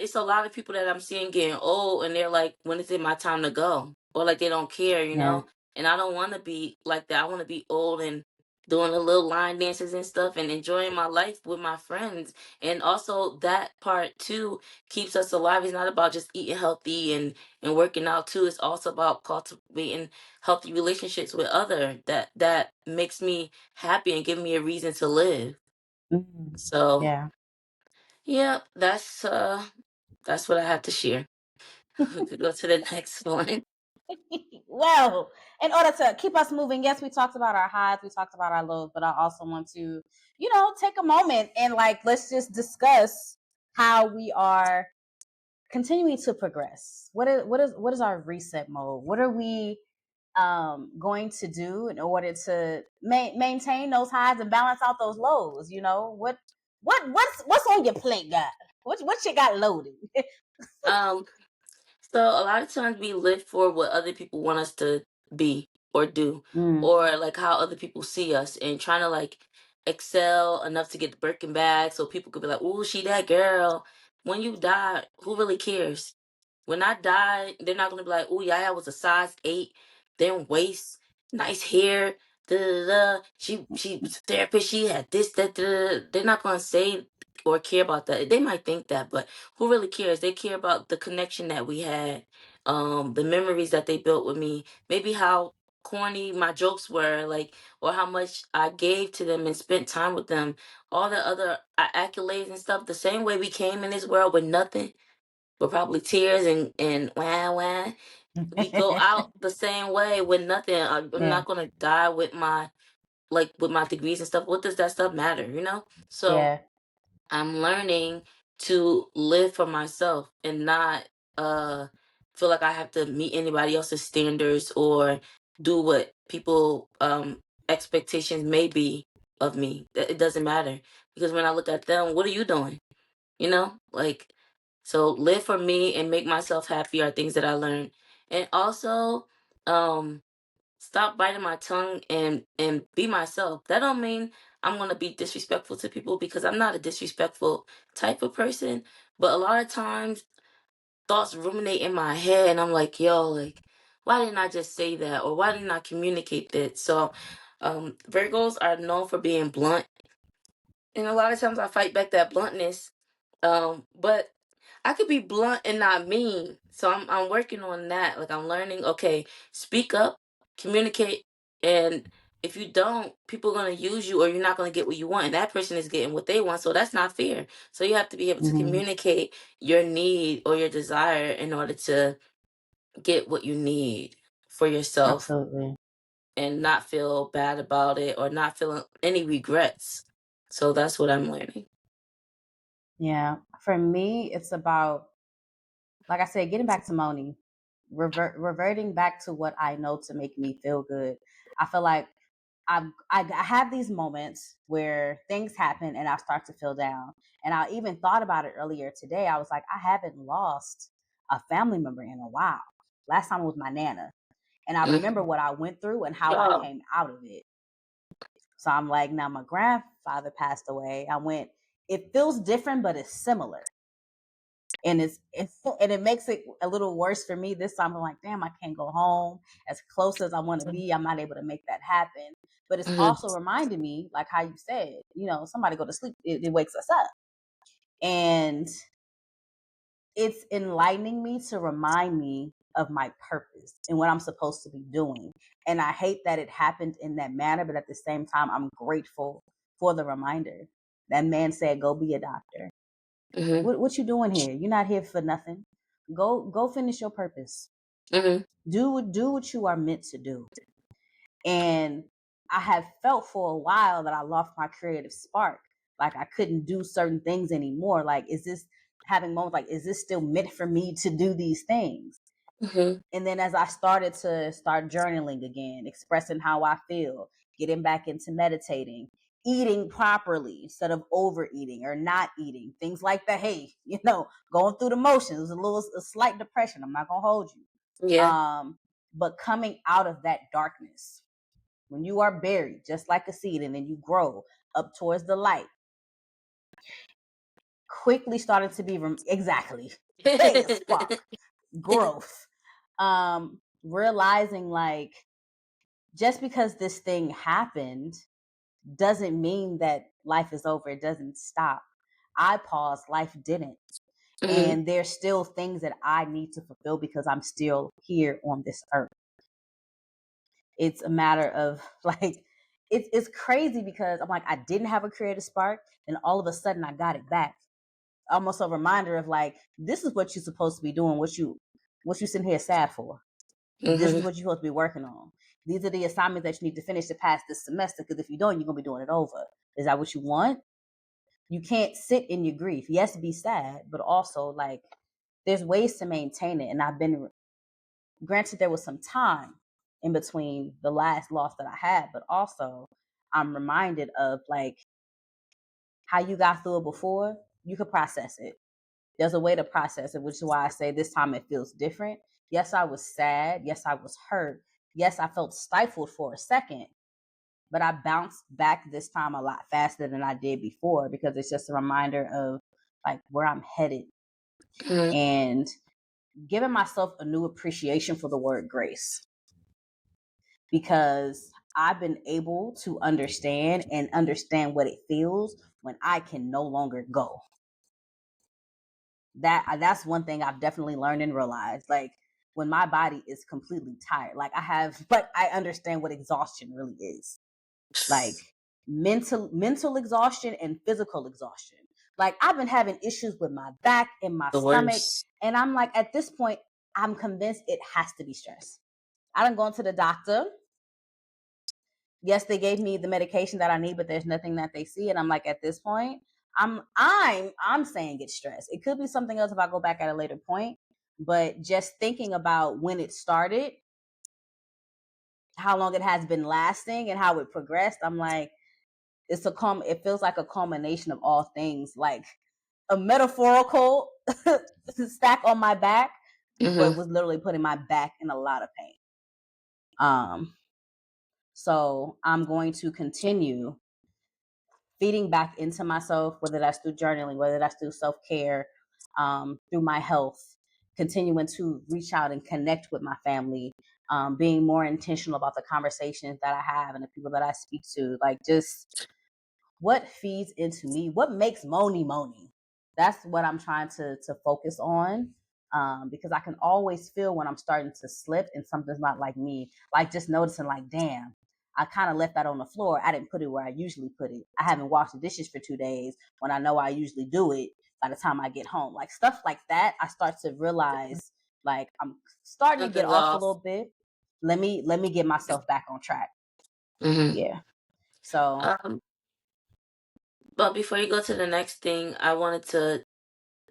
Speaker 1: it's a lot of people that I'm seeing getting old, and they're like, when is it my time to go? Or like they don't care,
Speaker 2: Yeah.
Speaker 1: And I don't want to be like that. I want to be old and doing the little line dances and stuff and enjoying my life with my friends. And also that part too keeps us alive. It's not about just eating healthy and working out too. It's also about cultivating healthy relationships with other that makes me happy and give me a reason to live.
Speaker 2: Mm,
Speaker 1: So
Speaker 2: yeah.
Speaker 1: yeah, that's what I have to share. We could go to the next one.
Speaker 2: Well, in order to keep us moving, yes, we talked about our highs, we talked about our lows, but I also want to, take a moment and like let's just discuss how we are continuing to progress. What is our reset mode? What are we going to do in order to maintain those highs and balance out those lows? What's on your plate, guy? What you got loaded?
Speaker 1: Um, so a lot of times we live for what other people want us to be or do,
Speaker 2: Mm,
Speaker 1: or like how other people see us, and trying to like excel enough to get the Birkin bag so people could be like, "Ooh, she that girl." When you die, who really cares? When I die, they're not gonna be like, "Ooh, yeah, I was a size 8, thin waist, nice hair, da da da. She was a therapist. She had this, that, da, da, da." They're not gonna say or care about that. They might think that, but who really cares? They care about the connection that we had, the memories that they built with me, maybe how corny my jokes were, like, or how much I gave to them and spent time with them, all the other accolades and stuff. The same way we came in this world with nothing, with probably tears and wah wah, we go out the same way with nothing. I'm
Speaker 2: yeah,
Speaker 1: not gonna die with my degrees and stuff. What does that stuff matter? So
Speaker 2: yeah.
Speaker 1: I'm learning to live for myself and not uh feel like I have to meet anybody else's standards or do what people expectations may be of me. It doesn't matter. because when I look at them, what are you doing? You know, like, so live for me and make myself happy are things that I learned. And also, um, stop biting my tongue and be myself. That don't mean I'm gonna be disrespectful to people, because I'm not a disrespectful type of person. But a lot of times thoughts ruminate in my head and I'm like, yo, like, why didn't I just say that? Or why didn't I communicate that? So Virgos are known for being blunt, and a lot of times I fight back that bluntness. But I could be blunt and not mean. So I'm working on that. Like, I'm learning, okay, speak up, communicate, and if you don't, people are gonna use you, or you're not gonna get what you want. And that person is getting what they want. So that's not fair. So you have to be able to
Speaker 2: Mm-hmm.
Speaker 1: communicate your need or your desire in order to get what you need for yourself,
Speaker 2: Absolutely.
Speaker 1: and not feel bad about it or not feeling any regrets. So that's what I'm learning.
Speaker 2: Yeah. For me, it's about, like I said, getting back to Moni, reverting back to what I know to make me feel good. I feel like I have these moments where things happen and I start to feel down. And I even thought about it earlier today. I was like, I haven't lost a family member in a while. Last time it was my nana. And I remember
Speaker 1: Mhm.
Speaker 2: what I went through and how I
Speaker 1: Yeah.
Speaker 2: came out of it. So I'm like, now my grandfather passed away. It feels different, but it's similar. And and it makes it a little worse for me this time. I'm like, damn, I can't go home as close as I want to be. I'm not able to make that happen. But it's
Speaker 1: Mhm.
Speaker 2: also reminding me, like how you said, somebody go to sleep, it wakes us up. And it's enlightening me to remind me of my purpose and what I'm supposed to be doing. And I hate that it happened in that manner, but at the same time, I'm grateful for the reminder. That man said, "Go be a doctor."
Speaker 1: Mhm.
Speaker 2: What you doing here? You're not here for nothing. Go finish your purpose.
Speaker 1: Mhm.
Speaker 2: Do what you are meant to do. And I have felt for a while that I lost my creative spark. Like I couldn't do certain things anymore. Like, is this having moments like, is this still meant for me to do these things?
Speaker 1: Mhm.
Speaker 2: And then as I started to start journaling again, expressing how I feel, getting back into meditating, eating properly instead of overeating or not eating, things like that. Hey, going through the motions, it was a slight depression. I'm not gonna hold you.
Speaker 1: Yeah.
Speaker 2: But coming out of that darkness, when you are buried, just like a seed, and then you grow up towards the light, quickly starting to be exactly, hey, spark growth. Realizing like just because this thing happened doesn't mean that life is over. It doesn't stop. I paused, life didn't.
Speaker 1: Mhm.
Speaker 2: And there's still things that I need to fulfill because I'm still here on this earth. It's a matter of like, it's crazy because I'm like, I didn't have a creative spark, and all of a sudden I got it back. Almost a reminder of like, this is what you're supposed to be doing, what you sitting here sad for. This is
Speaker 1: Mhm.
Speaker 2: what you're supposed to be working on. These are the assignments that you need to finish to pass this semester. Because if you don't, you're gonna be doing it over. Is that what you want? You can't sit in your grief. Yes, be sad, but also like there's ways to maintain it. And I've been granted there was some time in between the last loss that I had, but also I'm reminded of like how you got through it before. You could process it. There's a way to process it, which is why I say this time it feels different. Yes, I was sad. Yes, I was hurt. Yes, I felt stifled for a second, but I bounced back this time a lot faster than I did before because it's just a reminder of like where I'm headed
Speaker 1: Mhm.
Speaker 2: and giving myself a new appreciation for the word grace because I've been able to understand what it feels when I can no longer go. That's one thing I've definitely learned and realized. Like when my body is completely tired, like I understand what exhaustion really is. Like mental exhaustion and physical exhaustion. Like I've been having issues with my back and my
Speaker 1: The
Speaker 2: stomach,
Speaker 1: worst.
Speaker 2: and I'm like at this point, I'm convinced it has to be stress. I done gone to the doctor. Yes, they gave me the medication that I need, but there's nothing that they see. And I'm like, at this point, I'm saying it's stress. It could be something else if I go back at a later point. But just thinking about when it started, how long it has been lasting, and how it progressed, I'm like, it feels like a culmination of all things, like a metaphorical stack on my back, but it
Speaker 1: Mm-hmm.
Speaker 2: was literally putting my back in a lot of pain. So I'm going to continue feeding back into myself, whether that's through journaling, whether that's through self-care, through my health, continuing to reach out and connect with my family, being more intentional about the conversations that I have and the people that I speak to, like just what feeds into me, what makes Moni Moni. That's what I'm trying to focus on, because I can always feel when I'm starting to slip and something's not like me. Like just noticing, like, damn, I kind of left that on the floor. I didn't put it where I usually put it. I haven't washed the dishes for 2 days when I know I usually do it by the time I get home. Like stuff like that, I start to realize like I'm starting to get
Speaker 1: Something's
Speaker 2: off a
Speaker 1: off.
Speaker 2: little bit. Let me get myself back on track.
Speaker 1: Mm-hmm.
Speaker 2: Yeah. So
Speaker 1: Um, but before you go to the next thing, I wanted to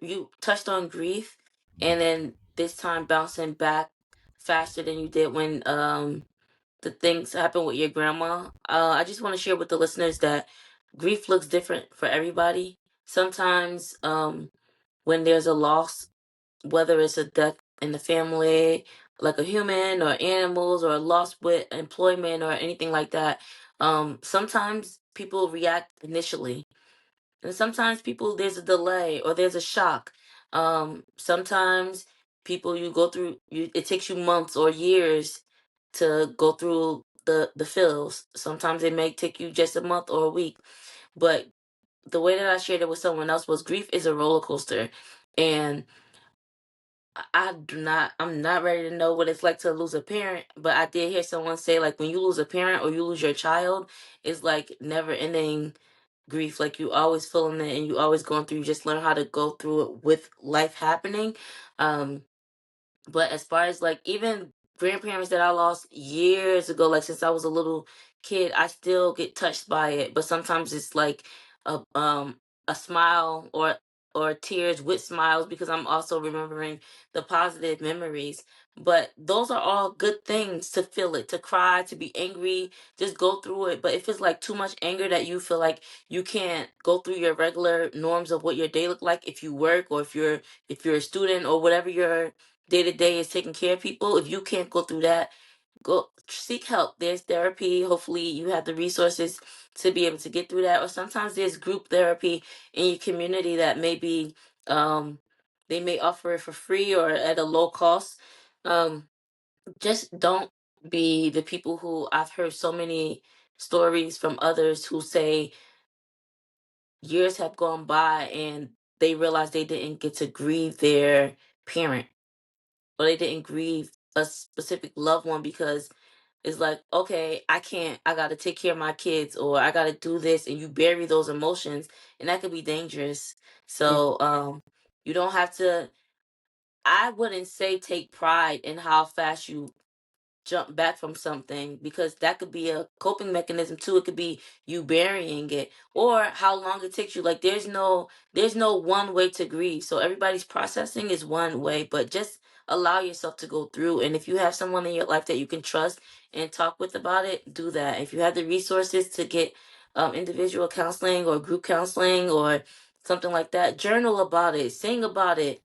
Speaker 1: you touched on grief, and then this time bouncing back faster than you did when the things happen with your grandma. I just want to share with the listeners that grief looks different for everybody. Sometimes when there's a loss, whether it's a death in the family, like a human or animals, or a loss with employment or anything like that, sometimes people react initially, and sometimes people there's a delay or there's a shock. Sometimes people you go through it takes you months or years to go through the feels. Sometimes it may take you just a month or a week. But the way that I shared it with someone else was grief is a roller coaster. And I'm not ready to know what it's like to lose a parent, but I did hear someone say like when you lose a parent or you lose your child, it's like never ending grief. Like you always feeling it and you always going through. You just learn how to go through it with life happening. Um, but as far as like even grandparents that I lost years ago, like since I was a little kid, I still get touched by it. But sometimes it's like a smile or tears with smiles because I'm also remembering the positive memories. But those are all good things to feel it, to cry, to be angry, just go through it. But if it's like too much anger that you feel like you can't go through your regular norms of what your day look like if you work or if you're a student or whatever your day to day is taking care of people. If you can't go through that, go seek help. There's therapy. Hopefully, you have the resources to be able to get through that. Or sometimes there's group therapy in your community that maybe they may offer it for free or at a low cost. Um, just don't be the people who I've heard so many stories from others who say years have gone by and they realize they didn't get to grieve their parent or they didn't grieve a specific loved one because it's like, okay, I gotta take care of my kids or I gotta do this, and you bury those emotions, and that could be dangerous.
Speaker 2: yeah.
Speaker 1: So, you don't have to, I wouldn't say take pride in how fast you jump back from something because that could be a coping mechanism too. It could be you burying it or how long it takes you. Like there's no one way to grieve. So everybody's processing is one way, but just allow yourself to go through. And if you have someone in your life that you can trust and talk with about it, do that. If you have the resources to get individual counseling or group counseling or something like that, journal about it, sing about it,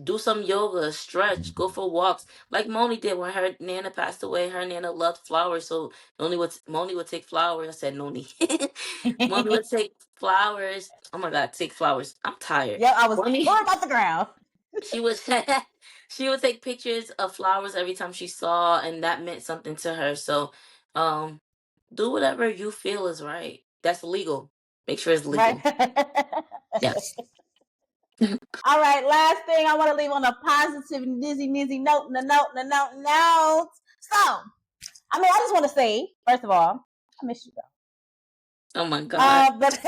Speaker 1: do some yoga, stretch, go for walks like Moni did when her nana passed away. Her nana loved flowers, so Moni would take flowers. I said Noni. Moni would take flowers. Oh my God, take flowers. I'm tired.
Speaker 2: Yep, I was
Speaker 1: Moni,
Speaker 2: throwing off the ground.
Speaker 1: she would she would take pictures of flowers every time she saw, and that meant something to her. So, um, do whatever you feel is right. That's legal. Make sure it's
Speaker 2: Right.
Speaker 1: legal. Yes.
Speaker 2: All right, last thing I want to leave on a positive, dizzy, mizzy note, note. So, I mean, I just want to say, first of all, I miss you,
Speaker 1: Oh my
Speaker 2: though.
Speaker 1: God.
Speaker 2: But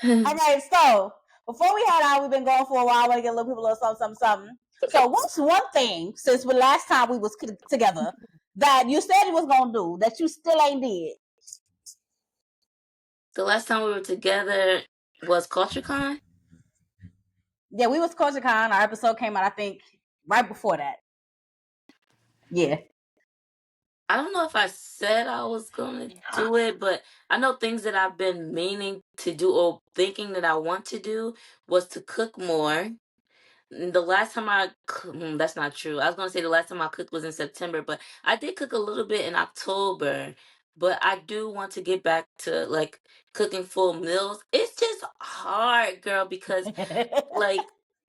Speaker 2: all right, so before we head out, we've been going for a while. I want to get a little people a little something. So, what's one thing since the last time we was together that you said you was gonna do that you still ain't did?
Speaker 1: The last time we were together was CultureCon.
Speaker 2: Yeah, we was CultureCon. Our episode came out, I think, right before that. Yeah.
Speaker 1: I don't know if I said I was gonna do it, but I know things that I've been meaning to do or thinking that I want to do was to cook more. The last time that's not true. I was gonna say the last time I cooked was in September, but I did cook a little bit in October. But I do want to get back to like cooking full meals. It's just hard, girl, because like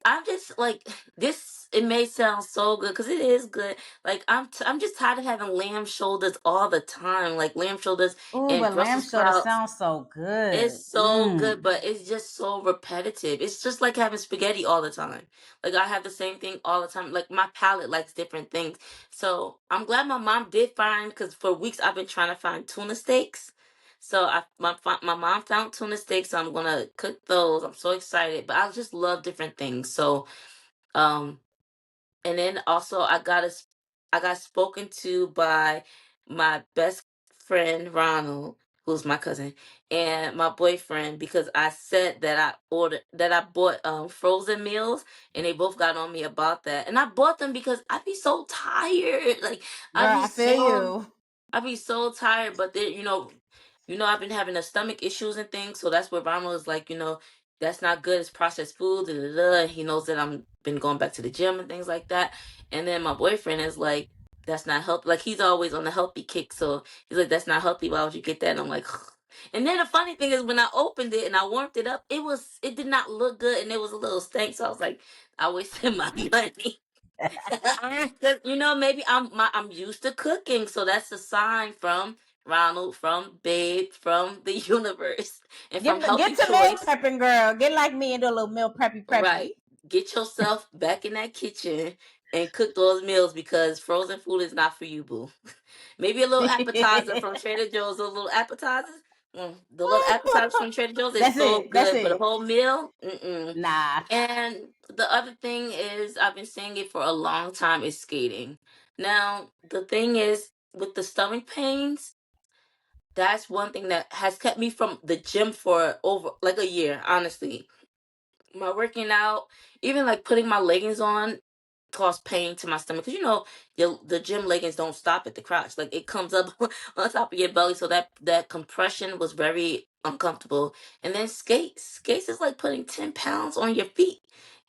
Speaker 1: I'm just like this. It may sound so good because it is good. Like I'm just tired of having lamb shoulders all the time, like lamb shoulders
Speaker 2: Ooh,
Speaker 1: and
Speaker 2: but lamb
Speaker 1: Brussels
Speaker 2: shoulder
Speaker 1: sprouts.
Speaker 2: sounds so good.
Speaker 1: It's so good, but it's just so repetitive. It's just like having spaghetti all the time. Like I have the same thing all the time. Like my palate likes different things. So I'm glad my mom did find, because for weeks I've been trying to find tuna steaks. So my mom found tuna steaks, so I'm gonna cook those. I'm so excited. But I just love different things. So um and then also I got spoken to by my best friend Ronald, who's my cousin, and my boyfriend, because I said that I bought frozen meals, and they both got on me about that. And I bought them because I'd be so tired. Like
Speaker 2: Girl,
Speaker 1: I'd be
Speaker 2: I feel
Speaker 1: so
Speaker 2: you.
Speaker 1: I'd be so tired, but then I've been having the stomach issues and things, so that's where Ronald is like, that's not good. It's processed food. Da, da, da. He knows that I'm been going back to the gym and things like that. And then my boyfriend is like, that's not healthy. Like he's always on the healthy kick, so he's like, that's not healthy. Why would you get that? And I'm like, and then the funny thing is, when I opened it and I warmed it up, it did not look good, and it was a little stank. So I was like, I wasted my money. 'Cause, maybe I'm used to cooking, so that's a sign from Ronald, from Babe, from the universe, and from
Speaker 2: Get
Speaker 1: Healthy
Speaker 2: to meal
Speaker 1: Choice.
Speaker 2: prepping, girl. Get like me and do a little meal preppy.
Speaker 1: Right. Get yourself back in that kitchen and cook those meals, because frozen food is not for you, boo. Maybe a little appetizer from Trader Joe's, those little appetizers. The little appetizers from Trader Joe's is
Speaker 2: That's
Speaker 1: so
Speaker 2: it. That's
Speaker 1: good, but a
Speaker 2: it.
Speaker 1: whole meal, mm-mm.
Speaker 2: Nah.
Speaker 1: And the other thing is, I've been saying it for a long time, is skating. Now, the thing is, with the stomach pains, that's one thing that has kept me from the gym for over like a year, honestly. My working out, even like putting my leggings on, cause pain to my stomach, because the gym leggings don't stop at the crotch, like it comes up on top of your belly, so that compression was very uncomfortable. And then skates is like putting 10 pounds on your feet,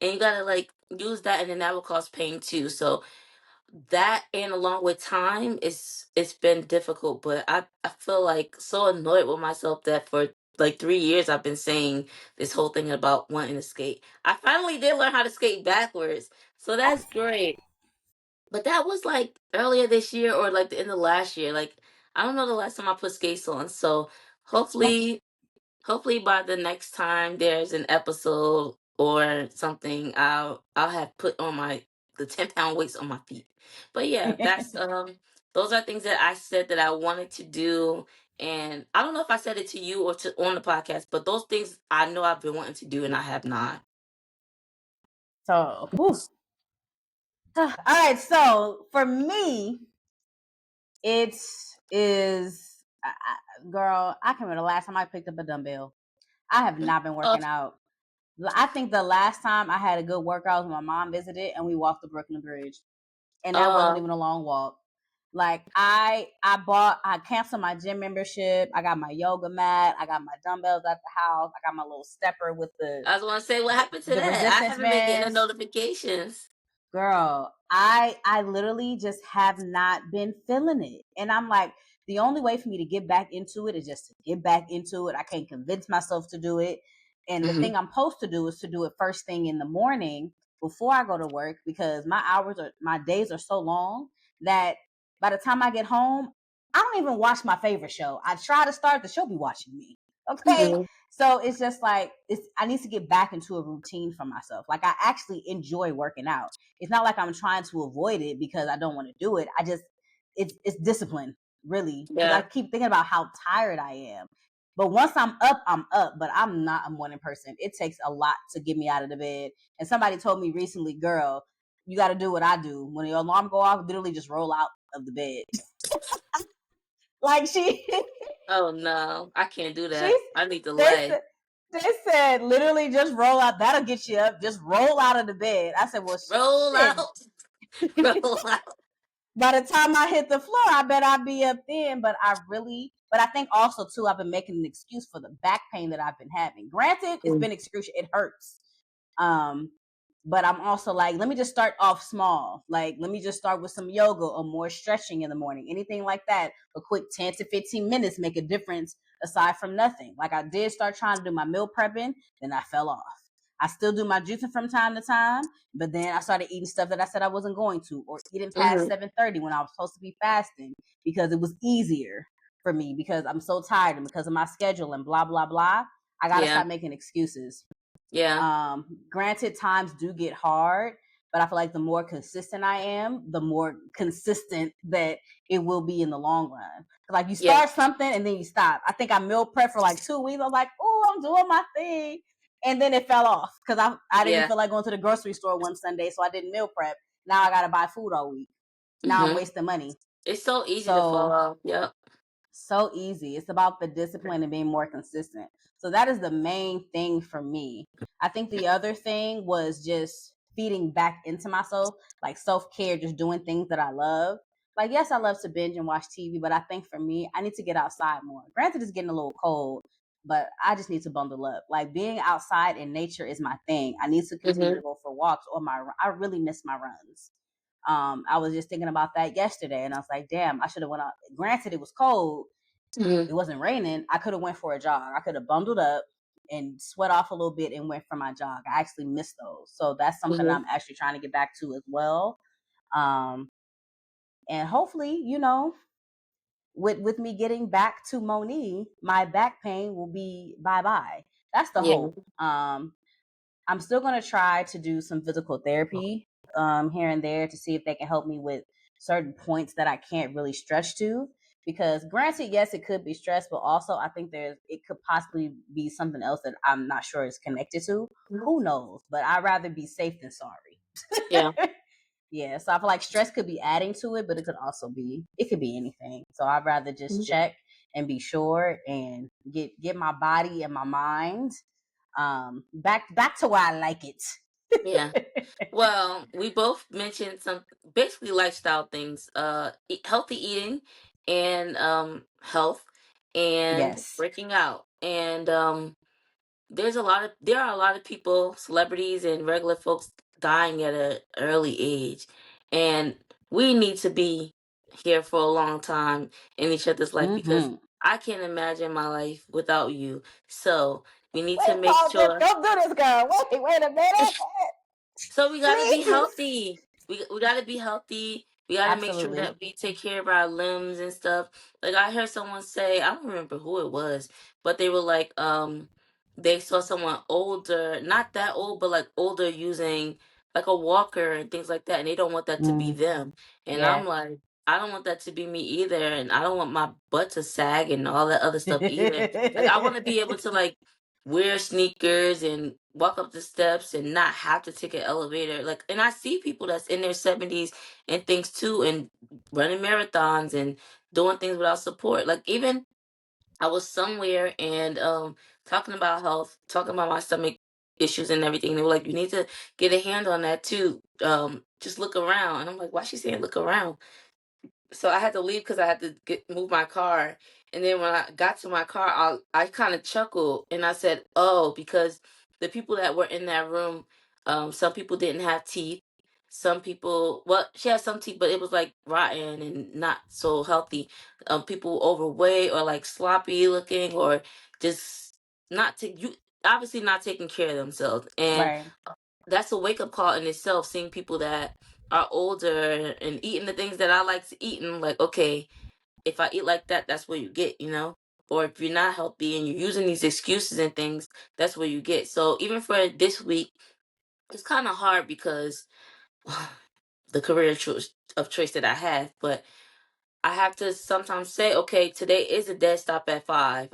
Speaker 1: and you gotta like use that, and then that will cause pain too. So that, and along with time, it's been difficult. But I feel like so annoyed with myself that for like 3 years I've been saying this whole thing about wanting to skate. I finally did learn how to skate backwards, so that's great. But that was like earlier this year, or like the end of last year. Like I don't know the last time I put skates on. So hopefully hopefully by the next time there's an episode or something, I'll have put on my the 10-pound weights on my feet. But yeah, that's those are things that I said that I wanted to do. And I don't know if I said it to you or to on the podcast, but those things I know I've been wanting to do and I have not.
Speaker 2: So, whew. All right. So for me, girl. I can remember the last time I picked up a dumbbell. I have not been
Speaker 1: Oh,
Speaker 2: working out. I think the last time I had a good workout was when my mom visited and we walked the Brooklyn Bridge, and that wasn't
Speaker 1: uh,
Speaker 2: even a long walk. Like I canceled my gym membership. I got my yoga mat. I got my dumbbells at the house. I got my little stepper with
Speaker 1: I was gonna say, what happened to
Speaker 2: the
Speaker 1: that? I
Speaker 2: resistance
Speaker 1: haven't been getting the
Speaker 2: bands.
Speaker 1: notifications.
Speaker 2: Girl, I literally just have not been feeling it. And I'm like, the only way for me to get back into it is just to get back into it. I can't convince myself to do it. And the
Speaker 1: Hmm.
Speaker 2: thing I'm supposed to do is to do it first thing in the morning before I go to work, because my days are so long that by the time I get home, I don't even watch my favorite show. I try to start, the show be watching me. Okay.
Speaker 1: Hmm.
Speaker 2: So it's just like I need to get back into a routine for myself. Like I actually enjoy working out. It's not like I'm trying to avoid it because I don't want to do it. I just it's discipline, really, because I
Speaker 1: Yeah.
Speaker 2: keep thinking about how tired I am. But once I'm up, I'm up. But I'm not a morning person. It takes a lot to get me out of the bed. And somebody told me recently, girl, you got to do what I do. When your alarm go off, literally just roll out of the bed. Like
Speaker 1: Oh no, I can't do
Speaker 2: she
Speaker 1: that. I need to
Speaker 2: they
Speaker 1: lay.
Speaker 2: said they said literally just roll out. That'll get you up. Just roll out of the bed. I said, well,
Speaker 1: Roll
Speaker 2: shit.
Speaker 1: out. Roll out.
Speaker 2: By the time I hit the floor, I bet I'd be up then. But I think also too, I've been making an excuse for the back pain that I've been having. Granted, it's
Speaker 1: Mm.
Speaker 2: been excruciating. It hurts. Um, but I'm also like, let me just start off small. Like, let me just start with some yoga or more stretching in the morning. Anything like that. A quick 10 to 15 minutes make a difference aside from nothing. Like I did start trying to do my meal prepping, then I fell off. I still do my juicing from time to time, but then I started eating stuff that I said I wasn't going to, or eating past
Speaker 1: Mhm.
Speaker 2: 7:30 when I was supposed to be fasting because it was easier for me because I'm so tired and because of my schedule and blah blah blah. I gotta
Speaker 1: Yeah.
Speaker 2: stop making excuses.
Speaker 1: Yeah.
Speaker 2: Granted, times do get hard, but I feel like the more consistent I am, the more consistent that it will be in the long run. Like you
Speaker 1: Yeah.
Speaker 2: start something and then you stop. I think I meal prep for like 2 weeks. I was like, oh, I'm doing my thing. And then it fell off because I didn't
Speaker 1: Yeah.
Speaker 2: feel like going to the grocery store one Sunday, so I didn't meal prep. Now I got to buy food all week. Now I'm
Speaker 1: Mhm.
Speaker 2: wasting money.
Speaker 1: It's so easy to fall
Speaker 2: So
Speaker 1: off. Yep.
Speaker 2: so easy. It's about the discipline and being more consistent. So that is the main thing for me. I think the other thing was just feeding back into myself, like self care, just doing things that I love. Like, yes, I love to binge and watch TV, but I think for me, I need to get outside more. Granted, it's getting a little cold, but I just need to bundle up. Like, being outside in nature is my thing. I need to continue to
Speaker 1: Mhm.
Speaker 2: go for walks or I really miss my runs. I was just thinking about that yesterday, and I was like, "Damn, I should have went out." Granted, it was cold.
Speaker 1: Mhm.
Speaker 2: It wasn't raining. I could have went for a jog. I could have bundled up and sweat off a little bit and went for my jog. I actually missed those, so that's something
Speaker 1: Mhm.
Speaker 2: I'm actually trying to get back to as well. Um, and hopefully, you know, with me getting back to Monique, my back pain will be bye bye. That's the
Speaker 1: Yeah.
Speaker 2: hope. I'm still going to try to do some physical therapy here and there to see if they can help me with certain points that I can't really stretch to. Because granted, yes, it could be stress, but also I think it could possibly be something else that I'm not sure is connected to. Who knows? But I'd rather be safe than sorry.
Speaker 1: Yeah.
Speaker 2: Yeah, so I feel like stress could be adding to it, but it could be anything. So I'd rather just
Speaker 1: Mhm.
Speaker 2: check and be sure and get my body and my mind back to where I like it.
Speaker 1: Yeah. Well, we both mentioned some basically lifestyle things, healthy eating and health and
Speaker 2: Yes.
Speaker 1: working out. And there are a lot of people, celebrities and regular folks dying at an early age. And we need to be here for a long time in each other's life because
Speaker 2: Mm-hmm.
Speaker 1: I can't imagine my life without you. So we need to
Speaker 2: Wait,
Speaker 1: make
Speaker 2: pause this.
Speaker 1: sure.
Speaker 2: Don't do this, girl. Wait a minute.
Speaker 1: So we gotta be
Speaker 2: Please.
Speaker 1: healthy. We gotta be healthy. We gotta make sure
Speaker 2: Absolutely.
Speaker 1: that we take care of our limbs and stuff. Like I heard someone say, I don't remember who it was, but they were like, they saw someone older, not that old, but like older using like a walker and things like that, and they don't want that to be
Speaker 2: Mm,
Speaker 1: them. And
Speaker 2: yeah.
Speaker 1: I'm like, I don't want that to be me either, and I don't want my butt to sag and all that other stuff either. Like I want to be able to like wear sneakers and walk up the steps and not have to take an elevator. Like, and I see people that's in their 70s and things too, and running marathons and doing things without support. Like, even I was somewhere and talking about health, talking about my stomach issues and everything. They were like, you need to get a hand on that too. Just look around. And I'm like, why she saying look around? So I had to leave because I had to move my car. And then when I got to my car, I kind of chuckled and I said, "Oh, because the people that were in that room, some people didn't have teeth. Some people, well, she had some teeth, but it was like rotten and not so healthy. People overweight or like sloppy looking or just not take you obviously not taking care of themselves. And
Speaker 2: Right.
Speaker 1: that's a wake up call in itself, seeing people that are older and eating the things that I like to eat. And I'm like, okay, if I eat like that, that's what you get, you know? Or if you're not healthy and you're using these excuses and things, that's what you get. So even for this week, it's kind of hard because the choice that I have. But I have to sometimes say, okay, today is a dead stop at 5.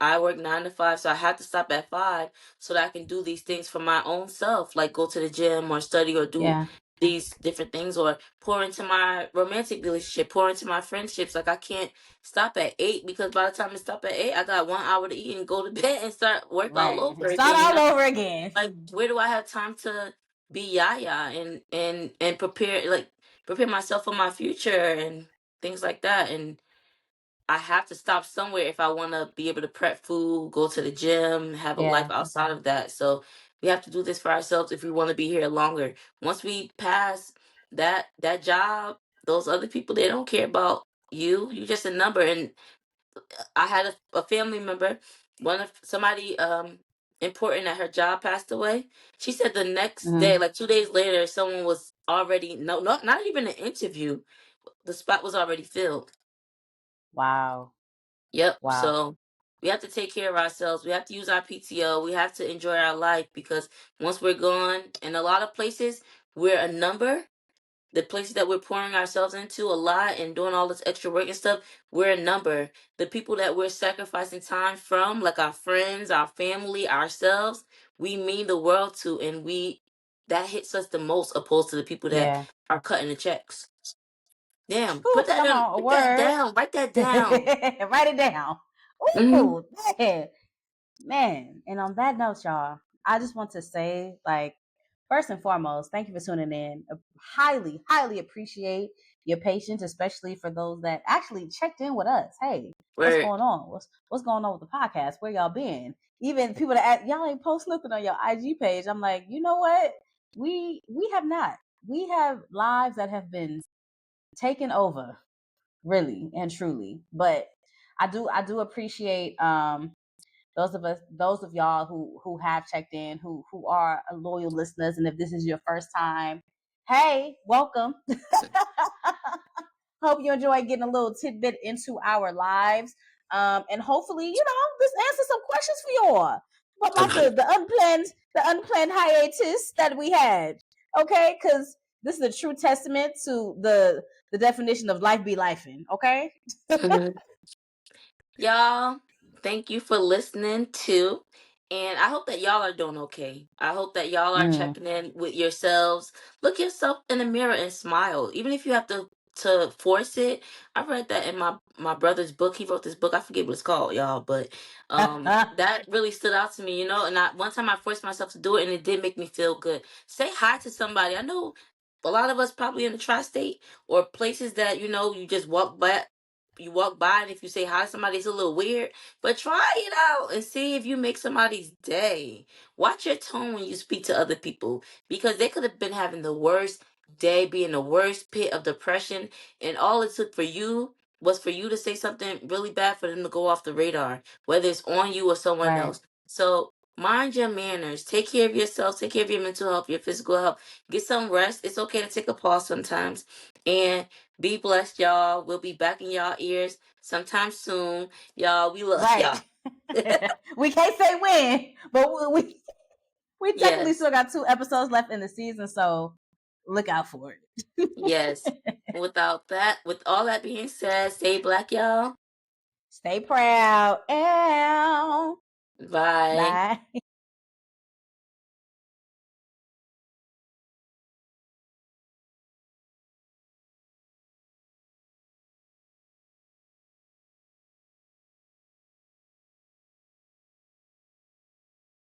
Speaker 1: I work 9 to 5, so I have to stop at 5 so that I can do these things for my own self, like go to the gym or study or do
Speaker 2: Yeah.
Speaker 1: these different things or pour into my romantic relationship, pour into my friendships. Like I can't stop at 8 because by the time I stop at 8, I got 1 hour to eat and go to bed and start work all
Speaker 2: Right.
Speaker 1: over
Speaker 2: Start
Speaker 1: again, you
Speaker 2: all
Speaker 1: know?
Speaker 2: over again.
Speaker 1: Like where do I have time to be yaya and prepare like prepare myself for my future and things like that. And I have to stop somewhere if I want to be able to prep food, go to the gym, have a life
Speaker 2: Yeah.
Speaker 1: outside of that. So we have to do this for ourselves if we want to be here longer. Once we pass that job, those other people, they don't care about you. You just a number. And I had a family member, one of somebody important at her job passed away. She said the next day,
Speaker 2: Hmm.
Speaker 1: like 2 days later, someone was already not even an interview. The spot was already filled.
Speaker 2: Wow.
Speaker 1: Yep.
Speaker 2: Wow.
Speaker 1: So we have to take care of ourselves. We have to use our PTO. We have to enjoy our life because once we're gone, in a lot of places, we're a number. The places that we're pouring ourselves into a lot and doing all this extra work and stuff, we're a number. The people that we're sacrificing time from, like our friends, our family, ourselves, we mean the world to, and we that hits us the most opposed to the people that
Speaker 2: Yeah.
Speaker 1: are cutting the checks. Damn,
Speaker 2: Whew, come on, a
Speaker 1: put that
Speaker 2: word.
Speaker 1: down, write that down.
Speaker 2: Write it down.
Speaker 1: Hmm.
Speaker 2: Ooh, man. Man. And on that note, y'all, I just want to say, like, first and foremost, thank you for tuning in. Highly, highly appreciate your patience, especially for those that actually checked in with us. Hey, what's
Speaker 1: Word.
Speaker 2: going on? What's going on with the podcast? Where y'all been? Even people that ask, y'all ain't post nothing on your IG page. I'm like, you know what? We have not. We have lives that have been taken over, really and truly. But I do appreciate those of y'all who have checked in, who are loyal listeners. And if this is your first time, hey, welcome. Hope you enjoy getting a little tidbit into our lives. And hopefully, this answers some questions for y'all about
Speaker 1: Agreed.
Speaker 2: the unplanned hiatus that we had. Okay, because this is a true testament to the definition of life be lifing. Okay.
Speaker 1: Mhm. Y'all, thank you for listening too. And I hope that y'all are doing okay. I hope that y'all are
Speaker 2: Mm.
Speaker 1: checking in with yourselves. Look yourself in the mirror and smile. Even if you have to force it. I read that in my brother's book. He wrote this book. I forget what it's called, y'all, but that really stood out to me, and one time I forced myself to do it and it did make me feel good. Say hi to somebody. I know a lot of us probably in the tri-state or places that you just walk by, and if you say hi to somebody, it's a little weird. But try it out and see if you make somebody's day. Watch your tone when you speak to other people because they could have been having the worst day, be in the worst pit of depression, and all it took for you was for you to say something really bad for them to go off the radar, whether it's on you or someone
Speaker 2: Right.
Speaker 1: else. So mind your manners. Take care of yourself. Take care of your mental health, your physical health. Get some rest. It's okay to take a pause sometimes. And be blessed, y'all. We'll be back in y'all ears sometime soon. Y'all, we love
Speaker 2: Right.
Speaker 1: y'all.
Speaker 2: We can't say when, but we technically
Speaker 1: Yes,
Speaker 2: still got 2 episodes left in the season, so look out for it.
Speaker 1: yes. With all that being said, stay black, y'all.
Speaker 2: Stay proud. Ow.
Speaker 1: Bye.
Speaker 2: Bye.